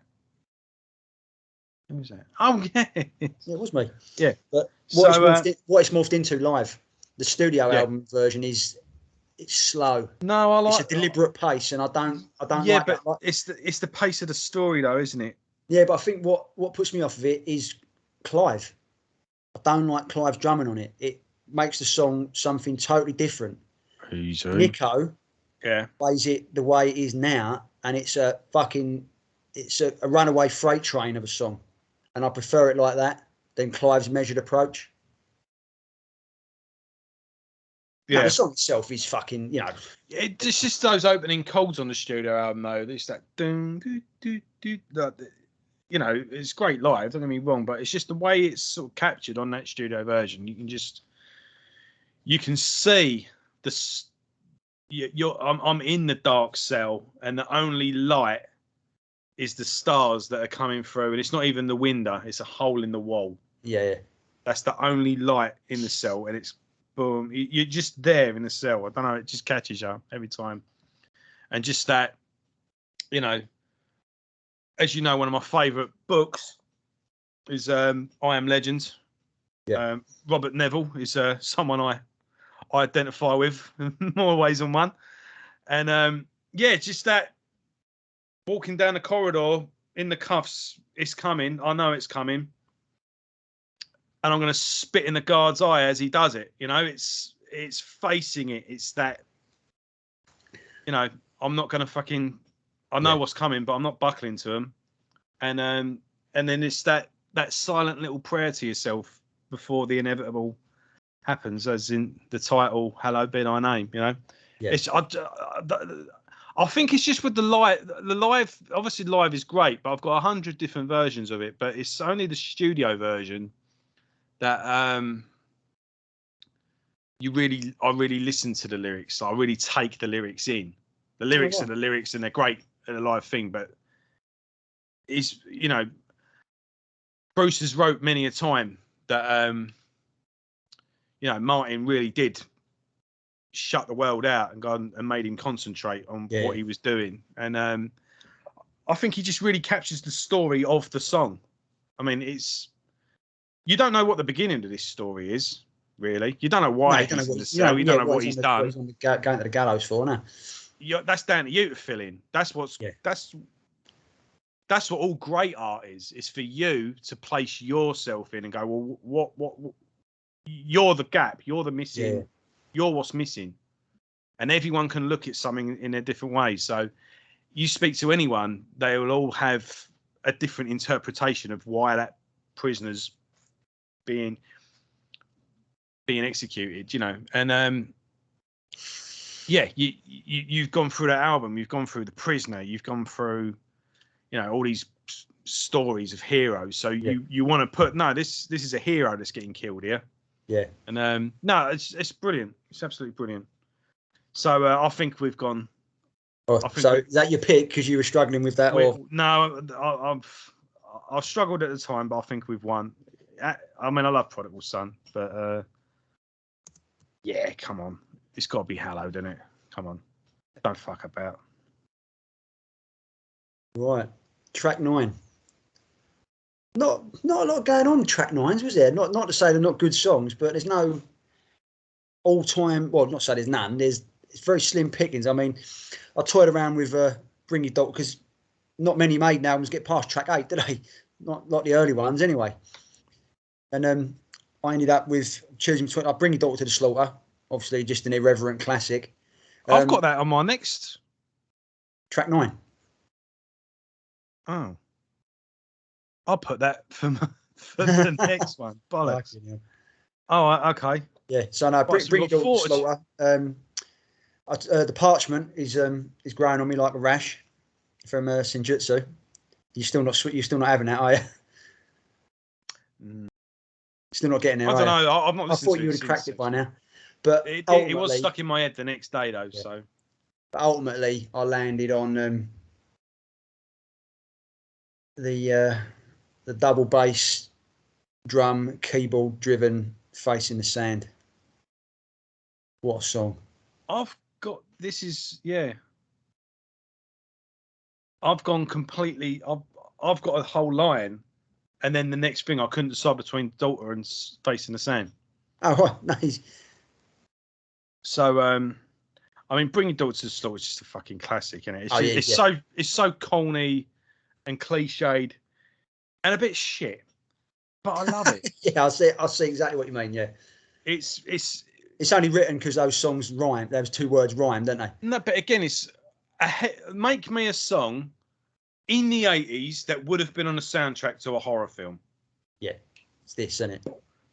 Who was that? Oh, yeah. Yeah, it was me. Yeah. But what it's morphed into live, the studio album version it's slow. No, I like it's a deliberate pace, and I don't yeah, like but that. it's the pace of the story, though, isn't it? Yeah, but I think what puts me off of it is Clive. I don't like Clive's drumming on it. It makes the song something totally different. Easy. Nico plays it the way it is now, and it's a runaway freight train of a song. And I prefer it like that than Clive's measured approach. Yeah, the song itself is fucking, It's just those opening chords on the studio album, though. It's that dun, doo, doo, doo, that, it's great live. Don't get me wrong, but it's just the way it's sort of captured on that studio version. You can see the. I'm in the dark cell, and the only light is the stars that are coming through, and it's not even the window; it's a hole in the wall. Yeah. That's the only light in the cell, and it's boom. You're just there in the cell. I don't know. It just catches you every time, and just that, as you know, one of my favourite books is I Am Legend. Yeah. Robert Neville is someone I identify with in more ways than one, and just that walking down the corridor in the cuffs. It's coming. I know it's coming. And I'm going to spit in the guard's eye as he does it. It's facing it. It's that, I'm not going to fucking, I know what's coming, but I'm not buckling to him. And then it's that silent little prayer to yourself before the inevitable happens, as in the title, Hello, Be Thy Name, Yeah. I think it's just with the live, obviously live is great, but I've got 100 different versions of it, but it's only the studio version that I really listen to the lyrics. I really take the lyrics in. The lyrics are the lyrics, and they're great at a live thing. But Bruce has wrote many a time that Martin really did shut the world out and gone and made him concentrate on what he was doing. And I think he just really captures the story of the song. I mean, you don't know what the beginning of this story is, really. You don't know why he's in the cell. You don't know what he's done. What he's going to the gallows for now. That's down to you to fill in. That's what all great art is. It's for you to place yourself in and go, well, what you're the gap. You're the missing. Yeah. You're what's missing. And everyone can look at something in a different way. So you speak to anyone, they will all have a different interpretation of why that prisoner's being executed, and you've gone through that album, you've gone through The Prisoner, you've gone through all these stories of heroes, so you want to put this is a hero that's getting killed here, and it's brilliant, it's absolutely brilliant. So I think we've gone. So is that your pick because you were struggling with that? No, I've struggled at the time, but I think we've won. I mean, I love Prodigal Son, but come on. It's got to be hallowed, isn't it? Come on. Don't fuck about. Right. Track 9. Not a lot going on track 9s, was there? Not to say they're not good songs, but there's no all-time... Well, not to say there's none. It's very slim pickings. I mean, I toyed around with Bring Your Daughter, because not many Maiden albums get past track 8, do they? Not the early ones, anyway. And I ended up with choosing between... I'll Bring Your Daughter to the Slaughter. Obviously, just an irreverent classic. I've got that on my next... Track 9. Oh. I'll put that for the next one. Bollocks. Oh, okay. Yeah, so no, Bring Your Daughter to the Slaughter. The Parchment is growing on me like a rash from Senjutsu. You're still not having that, are you? Still not getting there. I don't know. I've not listened to it. I thought you would have cracked it by now. But it was stuck in my head the next day, though. Yeah. So, but ultimately, I landed on the double bass drum keyboard driven Face in the Sand. What a song! I've got I've gone completely. I've got a whole line, and then the next thing I couldn't decide between Daughter and Face in the Sand. Oh, nice. So, I mean, Bring Your Daughter to the Store is just a fucking classic, isn't it? It's so corny and cliched and a bit shit, but I love it. Yeah, I see exactly what you mean. Yeah, it's only written because those songs rhyme. Those two words rhyme, don't they? No, but again, it's make me a song in the 80s that would have been on a soundtrack to a horror film. Yeah, it's this, isn't it?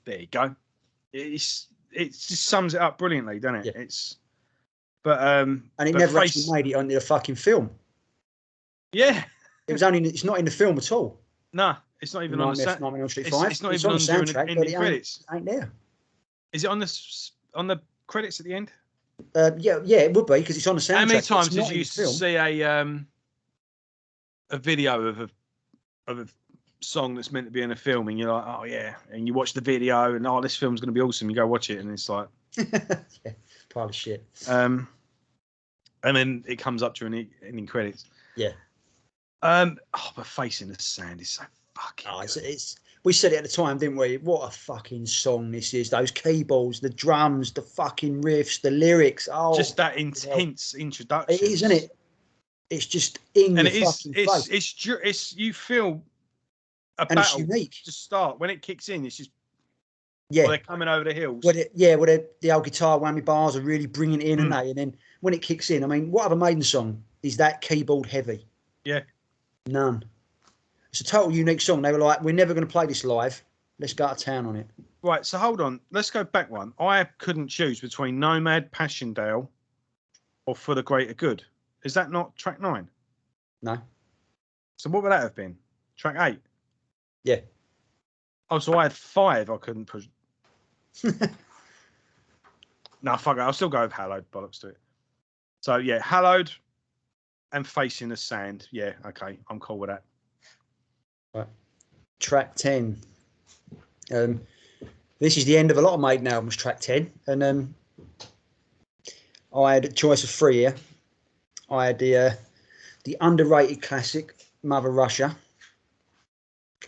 There you go. It just sums it up brilliantly, doesn't it? Yeah. And it never actually made it on the fucking film. Yeah, it's not in the film at all. No, it's not even on the Nightmare on Street 5. It's not even on the soundtrack. But it credits. Ain't there? Is it on the credits at the end? Yeah, it would be because it's on the soundtrack. How many times did you used to see a video of a song that's meant to be in a film, and you're like, oh yeah, and you watch the video, and this film's going to be awesome. You go watch it, and it's like, yeah, pile of shit. And then it comes up during the ending credits. Yeah. But Face in the Sand is so fucking. It's. We said it at the time, didn't we? What a fucking song this is. Those keyboards, the drums, the fucking riffs, the lyrics. Oh, just that intense introduction. It is, isn't it? It's just in your fucking face. It's you feel a and battle it's unique to start when it kicks in. It's just they're coming over the hills. The old guitar whammy bars are really bringing it in, and then when it kicks in, I mean, what other Maiden song is that keyboard heavy? Yeah, none. It's a total unique song. They were like, we're never going to play this live. Let's go to town on it. Right, so hold on. Let's go back one. I couldn't choose between Nomad, Passchendaele, or For the Greater Good. Is that not track 9? No. So what would that have been? Track 8? Yeah. Oh, so I had 5 I couldn't push. No, fuck it. I'll still go with Hallowed. Bollocks to it. So, yeah, Hallowed and Face in the Sand. Yeah, okay. I'm cool with that. Right. Track 10. This is the end of a lot of Maiden albums, track 10. And I had a choice of 3 here. I had the underrated classic, Mother Russia.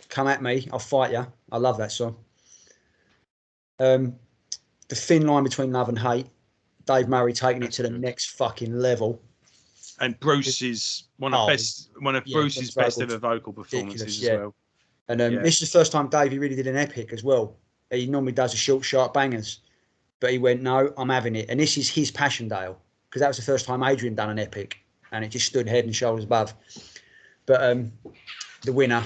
Come at me, I'll fight you. I love that song. The thin line between love and hate. Dave Murray taking it to the next fucking level. And Bruce is one of Bruce's best ever vocal performances as well. And this is the first time Davey really did an epic as well. He normally does a short, sharp bangers, but he went, no, I'm having it. And this is his Passchendaele, because that was the first time Adrian done an epic, and it just stood head and shoulders above. But the winner,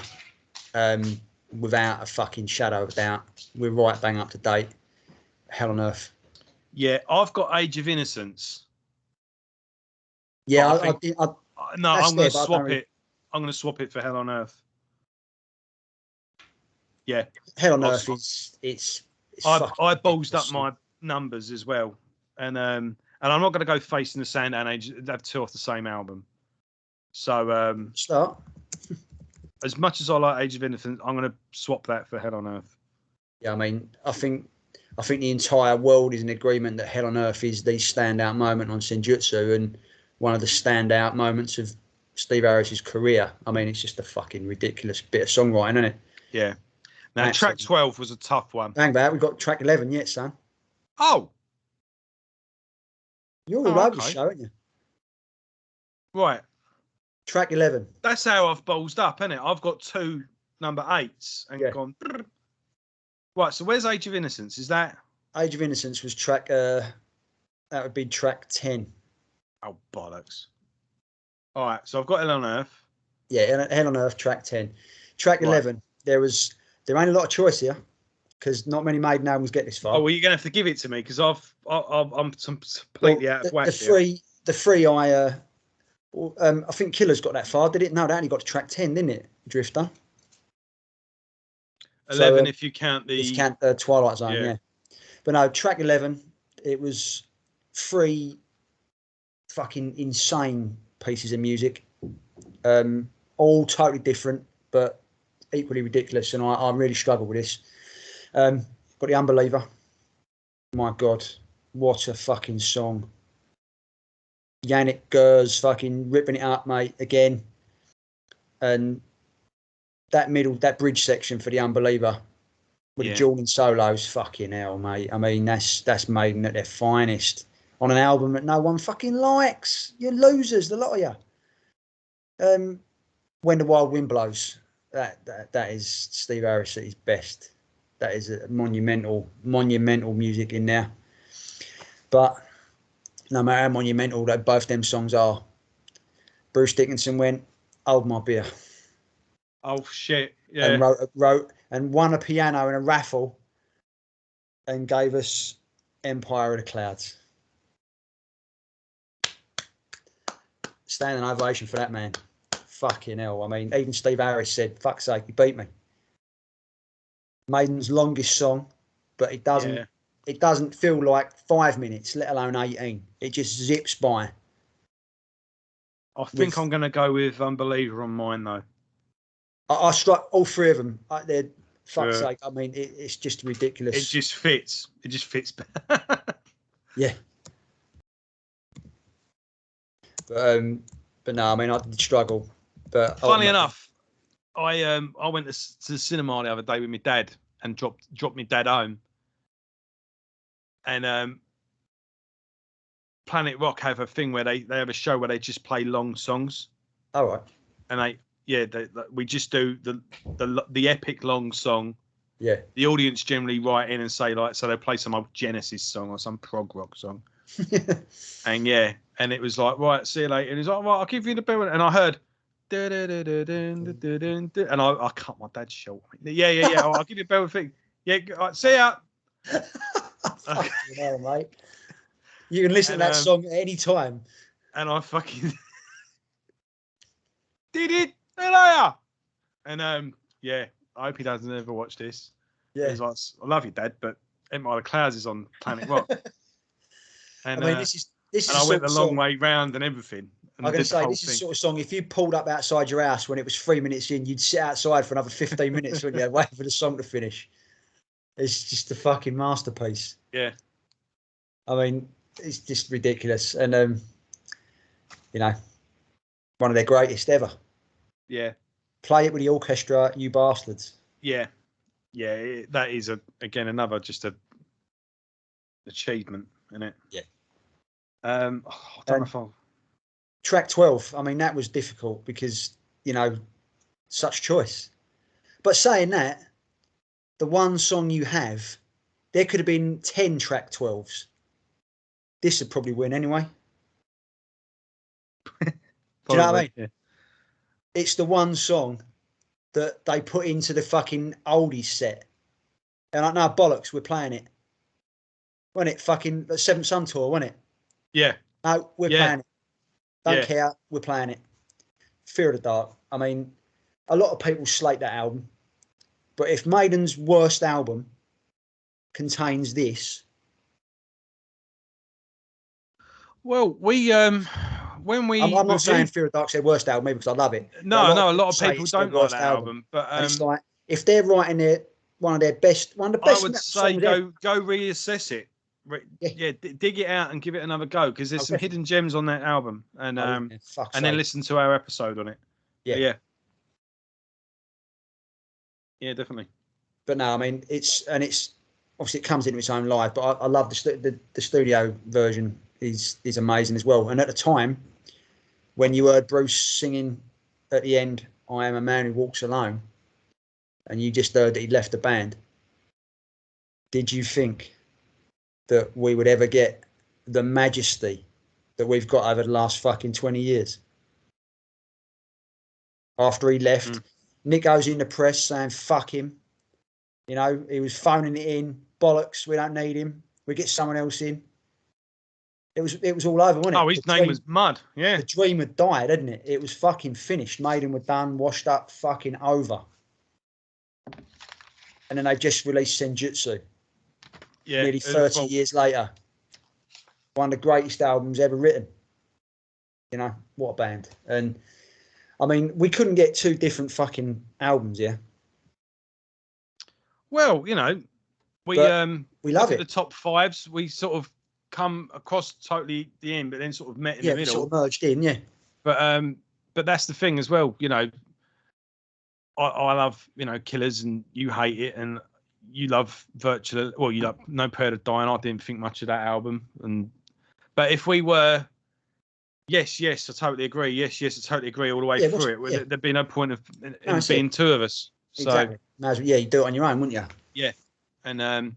without a fucking shadow of a doubt, we're right bang up to date. Hell on Earth. Yeah, I've got Age of Innocence. Yeah, I'm going to swap it. I'm going to swap it for Hell on Earth. Yeah, Hell on Earth is. I ballsed up my numbers as well, and I'm not going to go Face in the Sand and Age. They have 2 off the same album. So start. As much as I like Age of Innocence, I'm going to swap that for Hell on Earth. Yeah, I mean, I think the entire world is in agreement that Hell on Earth is the standout moment on Senjutsu and one of the standout moments of Steve Harris's career. I mean, it's just a fucking ridiculous bit of songwriting, isn't it? Yeah. Now, track 12 was a tough one. Hang back, we've got track 11 yet, son. Oh! You're all over the show, aren't you? Right. Track 11. That's how I've ballsed up, isn't it? I've got 2 number 8s and gone... Brr. Right, so where's Age of Innocence? Is that... Age of Innocence was track... that would be track 10. Oh, bollocks. All right, so I've got Hell on Earth. Yeah, Hell on Earth, track 10. Track 11, there ain't a lot of choice here because not many Maiden albums get this far. Oh, well, you're going to have to give it to me because I'm completely out of whack. The three I think Killer's got that far, did it? No, that only got to track 10, didn't it? Drifter. 11 if you count the... Twilight Zone, yeah. But no, track 11, it was 3 fucking insane pieces of music. All totally different, but equally ridiculous, and I really struggle with this. Got The Unbeliever. My God, what a fucking song. Yannick Gers fucking ripping it up, mate, again. And that bridge section for The Unbeliever with the dueling solos, fucking hell, mate. I mean, that's Maiden at their finest on an album that no one fucking likes. You're losers, the lot of you. When the Wild Wind Blows, that is Steve Harris at his best. That is a monumental music in there. But no matter how monumental that both them songs are, Bruce Dickinson went, "Hold my beer." Oh shit! Yeah. And wrote and won a piano in a raffle, and gave us Empire of the Clouds. Standing ovation for that man. Fucking hell! I mean, even Steve Harris said, "Fuck's sake, he beat me." Maiden's longest song, but it doesn't. Yeah. It doesn't feel like 5 minutes, let alone 18. It just zips by. I think I'm going to go with Unbeliever on mine, though. I struck all 3 of them. They're fuck's sake. I mean, it's just ridiculous. It just fits. It just fits. Yeah. But no, I mean, I did struggle. But funny enough, I went to the cinema the other day with my dad and dropped my dad home. And Planet Rock have a thing where they have a show where they just play long songs. All right. And we just do the epic long song. Yeah. The audience generally write in and say so they play some old Genesis song or some prog rock song. And it was like, right, see you later. And he's like, right, I'll give you the bill. And I heard and I cut my dad short. Yeah. I'll give you a bell thing. Yeah, right, see ya. Fucking hell, mate. You can listen to that song at any time. And I fucking did it. And I hope he doesn't ever watch this. Yeah. He's like, I love you, Dad, but Empire of the Clouds is on Planet Rock. And I mean, this is and I went the long way round and everything. And I'm going to say, this is the sort of song, if you pulled up outside your house when it was 3 minutes in, you'd sit outside for another 15 minutes, wouldn't you, waiting for the song to finish. It's just a fucking masterpiece. Yeah. I mean, it's just ridiculous. And, one of their greatest ever. Yeah. Play it with the orchestra, you bastards. Yeah. Yeah, that is, again, another just a achievement, isn't it? Yeah. I don't know if I'll... Track 12, I mean, that was difficult because, such choice. But saying that, the one song you have, there could have been 10 track 12s. This would probably win anyway. Do you know what I mean? Yeah. It's the one song that they put into the fucking oldies set. And no, bollocks, we're playing it. Wasn't it fucking the Seventh Son tour, wasn't it? Yeah. No, we're playing it. Don't care, we're playing it. Fear of the Dark. I mean, a lot of people slate that album. But if Maiden's worst album contains this... Well, when we... I'm not saying Fear of the Dark's their worst album, maybe because I love it. No, a lot of people don't like that album. But and it's like, if they're writing one of the best... I would say go reassess it. Dig it out and give it another go, because there's some hidden gems on that album. And then listen to our episode on it. Yeah, definitely. But no, I mean, it's obviously it comes into its own life, but I love the studio version is amazing as well. And at the time, when you heard Bruce singing at the end, "I am a man who walks alone," and you just heard that he'd left the band, did you think that we would ever get the majesty that we've got over the last fucking 20 years? After he left, Nick goes in the press saying, "Fuck him." He was phoning it in. Bollocks, we don't need him. We get someone else in. It was all over, wasn't it? Oh, his name was mud. Yeah. The dream had died, hadn't it? It was fucking finished. Maiden were done, washed up, fucking over. and then they just released Senjutsu. Yeah, nearly 30 years later. One of the greatest albums ever written. You know, what a band. And I mean, we couldn't get two different fucking albums, yeah. Well, you know, we love it. The top fives, we sort of come across totally the end, but then sort of met in the middle. Sort of merged in, yeah. But that's the thing as well, you know. I love, you know, Killers, and you hate it, and you love Virtual. Well, you love No Prayer to Die, and I didn't think much of that album. But if we were, yes, I totally agree. Yes, I totally agree all the way through it. There'd be no point of being two of us. Exactly. So, you do it on your own, wouldn't you? Yeah, and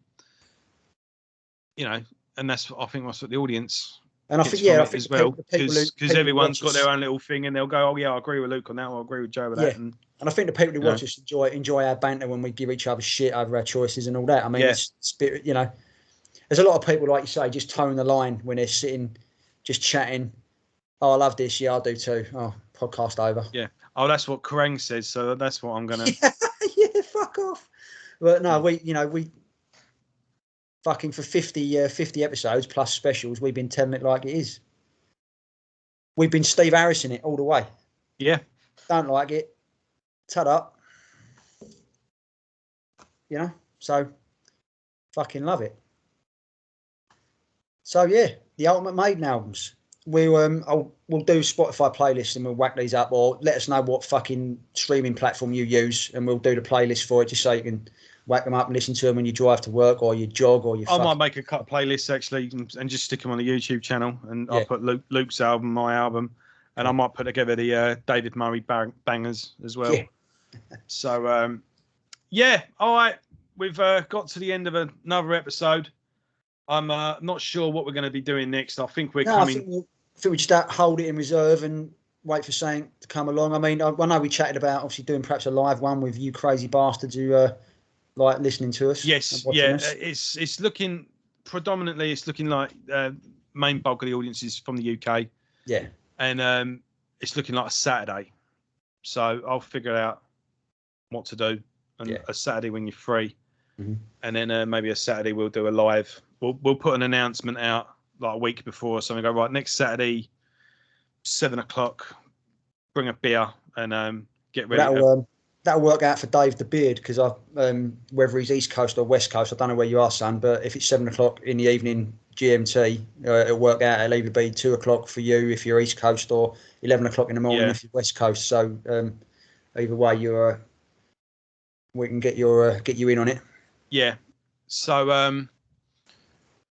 you know, and I think that's what the audience. And I think as well, because everyone's got their own little thing, and they'll go, "Oh yeah, I agree with Luke on that, or I agree with Joe with that." And I think the people who watch us enjoy our banter when we give each other shit over our choices and all that. I mean, it's spirit, you know. There's a lot of people, like you say, just towing the line when they're sitting, just chatting. Oh, I love this. Yeah, I do too. Oh, podcast over. Yeah. Oh, that's what Kerrang says. So that's what I'm gonna. Yeah, fuck off. But no, we fucking for 50 episodes plus specials, we've been telling it like it is. We've been Steve Harris in it all the way. Yeah. Don't like it. Tut up. You know? So, fucking love it. So, yeah, the Ultimate Maiden albums. We'll do Spotify playlists and we'll whack these up, or let us know what fucking streaming platform you use, and we'll do the playlist for it just so you can whack them up and listen to them when you drive to work or you jog or you. I might make a cut playlists actually and just stick them on the YouTube channel, and I'll put Luke's album, my album, and I might put together the David Murray bangers as well. Yeah. So all right, we've got to the end of another episode. I'm not sure what we're going to be doing next. I think we're coming. I think we just hold it in reserve and wait for something to come along. I mean, I know we chatted about obviously doing perhaps a live one with you crazy bastards who like listening to us. Yes, us. It's looking predominantly. It's looking like main bulk of the audience is from the UK. Yeah, and it's looking like a Saturday, so I'll figure out what to do. And a Saturday when you're free, and then maybe a Saturday we'll do a live. We'll put an announcement out like a week before or something. Go right next Saturday, 7:00. Bring a beer and get ready. That'll work out for Dave the Beard, because whether he's East Coast or West Coast, I don't know where you are, son. But if it's 7:00 in the evening GMT, it'll work out. It'll either be 2:00 for you if you're East Coast, or 11:00 in the morning if you're West Coast. So either way, we can get you in on it. Yeah. So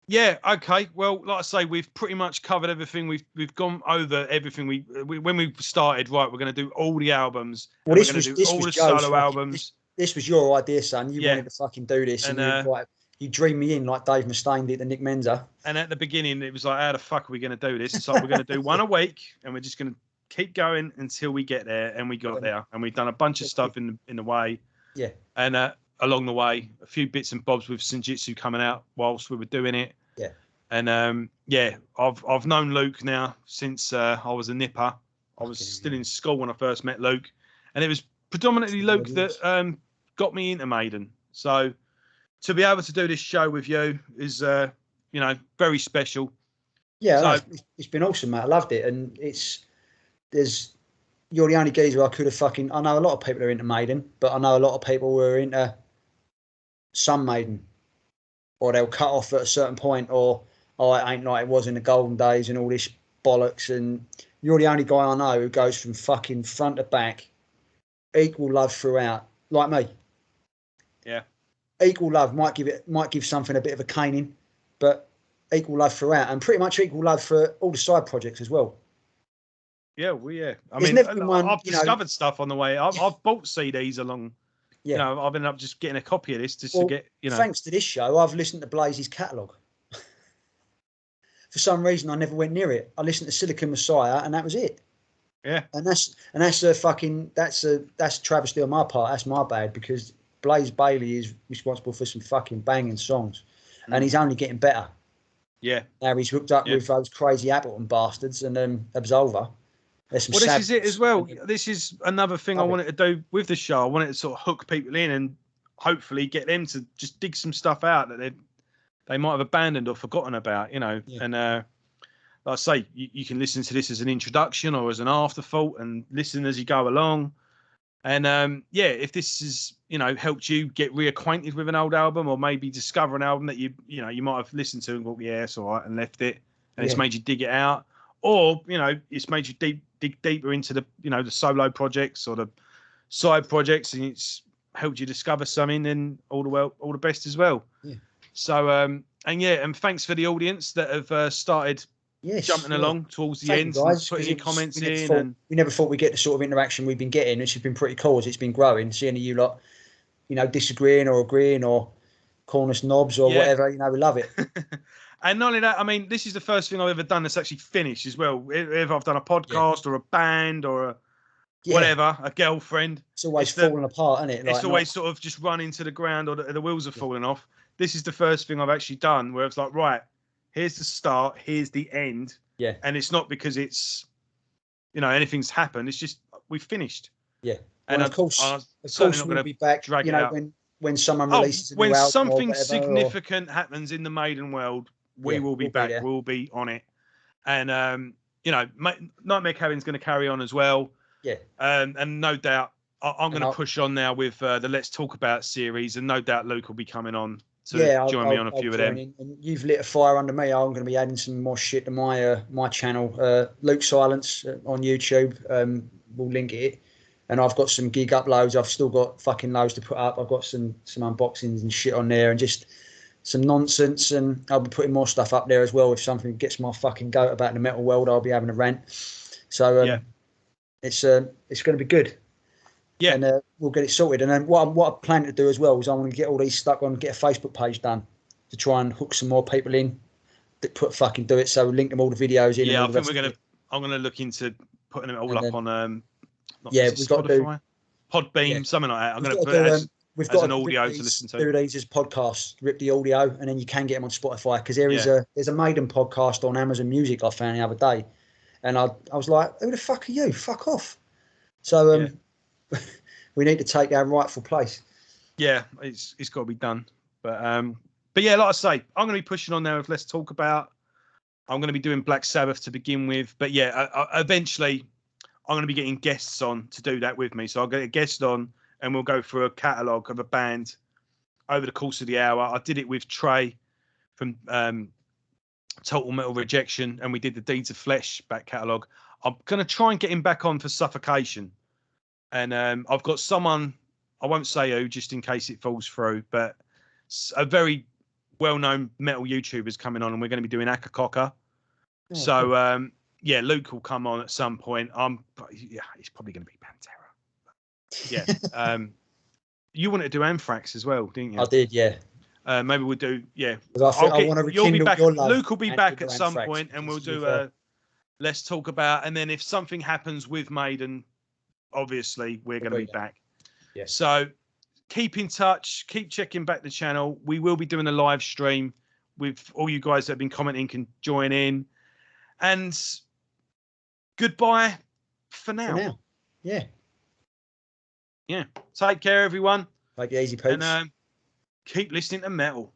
yeah, okay. Well, like I say, we've pretty much covered everything. We've gone over everything. We when we started, right, we're going to do all the albums. Well, this was solo albums. This was your idea, son. You wanted to fucking do this, and you dreamed me in like Dave Mustaine did to Nick Menza. And at the beginning, it was like, how the fuck are we going to do this? It's like, we're going to do one a week, and we're just going to keep going until we get there. And we got there, and we've done a bunch of stuff in the way. Yeah. And along the way, a few bits and bobs with Senjutsu coming out whilst we were doing it. Yeah. And I've known Luke now since I was a nipper. I was still in school when I first met Luke, and it was predominantly Luke that got me into Maiden. So to be able to do this show with you is very special. Yeah, so, it's been awesome, mate. I loved it, and you're the only geezer I could have fucking. I know a lot of people are into Maiden, but I know a lot of people who are into some Maiden, or they'll cut off at a certain point, or it ain't like it was in the golden days and all this bollocks. And you're the only guy I know who goes from fucking front to back, equal love throughout, like me. Yeah. Equal love might give something a bit of a caning, but equal love throughout, and pretty much equal love for all the side projects as well. Yeah, I mean, I've discovered stuff on the way. I've bought CDs along. Yeah. I've ended up just getting a copy of this just to get, Thanks to this show, I've listened to Blaze's catalogue. For some reason, I never went near it. I listened to Silicon Messiah, and that was it. Yeah. And that's travesty on my part. That's my bad, because Blaze Bailey is responsible for some fucking banging songs, and he's only getting better. Yeah. Now he's hooked up with those crazy Appleton bastards and Absolver. This is it as well. This is another thing I wanted to do with the show. I wanted to sort of hook people in, and hopefully get them to just dig some stuff out that they might have abandoned or forgotten about, you know. Yeah. And like I say, you can listen to this as an introduction or as an afterthought and listen as you go along. And if this is, you know, helped you get reacquainted with an old album, or maybe discover an album that you might have listened to and thought, yeah, it's all right, and left it, and it's made you dig it out, or, you know, it's made you dig deeper into the, you know, the solo projects or the side projects, and it's helped you discover something, then all the best as well. Yeah. So and thanks for the audience that have started jumping along towards the end, guys, and putting your comments in. And we never thought we'd get the sort of interaction we've been getting, which has been pretty cool as it's been growing. Seeing you lot, you know, disagreeing or agreeing or calling us knobs or whatever, you know, we love it. And not only that, I mean, this is the first thing I've ever done that's actually finished as well. If I've done a podcast or a band or a whatever, a girlfriend, it's always falling apart, isn't it? Like, it's always sort of just run into the ground, or the wheels are falling off. This is the first thing I've actually done where it's like, right, here's the start, here's the end. Yeah. And it's not because it's, you know, anything's happened. It's just we've finished. Yeah. And of course we'll be back. You know, when someone releases a new album, when something significant happens in the Maiden world, we will be back. We'll be on it. And you know, Nightmare Cabin's going to carry on as well. Yeah. And no doubt, I'm going to push on now with the Let's Talk About series, and no doubt Luke will be coming on to join me on a few of them. And you've lit a fire under me. I'm going to be adding some more shit to my channel. Luke Silence on YouTube. We'll link it. And I've got some gig uploads. I've still got fucking loads to put up. I've got some unboxings and shit on there, and just some nonsense. And I'll be putting more stuff up there as well. If something gets my fucking goat about the metal world, I'll be having a rant. So it's going to be good. Yeah, and we'll get it sorted. And then what I plan to do as well is I want to get all these stuck on, get a Facebook page done to try and hook some more people in that do it. So we'll link them all the videos in. Yeah, I think I'm gonna look into putting it all up on we've got to do Podbeam, something like that. I'm gonna put it as an audio to listen to. Do these as podcasts, rip the audio, and then you can get them on Spotify, because there's a Maiden podcast on Amazon Music I found the other day, and I was like, who the fuck are you? Fuck off. So we need to take our rightful place. Yeah, it's got to be done. But yeah, like I say, I'm going to be pushing on there with Let's Talk About. I'm going to be doing Black Sabbath to begin with. But yeah, eventually I'm going to be getting guests on to do that with me. So I'll get a guest on and we'll go through a catalogue of a band over the course of the hour. I did it with Trey from Total Metal Rejection, and we did the Deeds of Flesh back catalogue. I'm going to try and get him back on for Suffocation. And I've got someone, I won't say who, just in case it falls through, but a very well-known metal YouTuber's coming on, and we're going to be doing Akakoka. Oh, so, cool. Luke will come on at some point. He's probably going to be Pantera. Yeah. You wanted to do Anthrax as well, didn't you? I did, yeah. Maybe we'll do, yeah. I want to rekindle your love. Luke will be back at some point, and we'll do Let's Talk About. And then if something happens with Maiden, obviously we're going to be back. Yeah. So keep in touch, keep checking back the channel. We will be doing a live stream with all you guys that have been commenting can join in. And goodbye for now. Yeah. Yeah. Take care, everyone. Take it easy, Pooch. And keep listening to metal.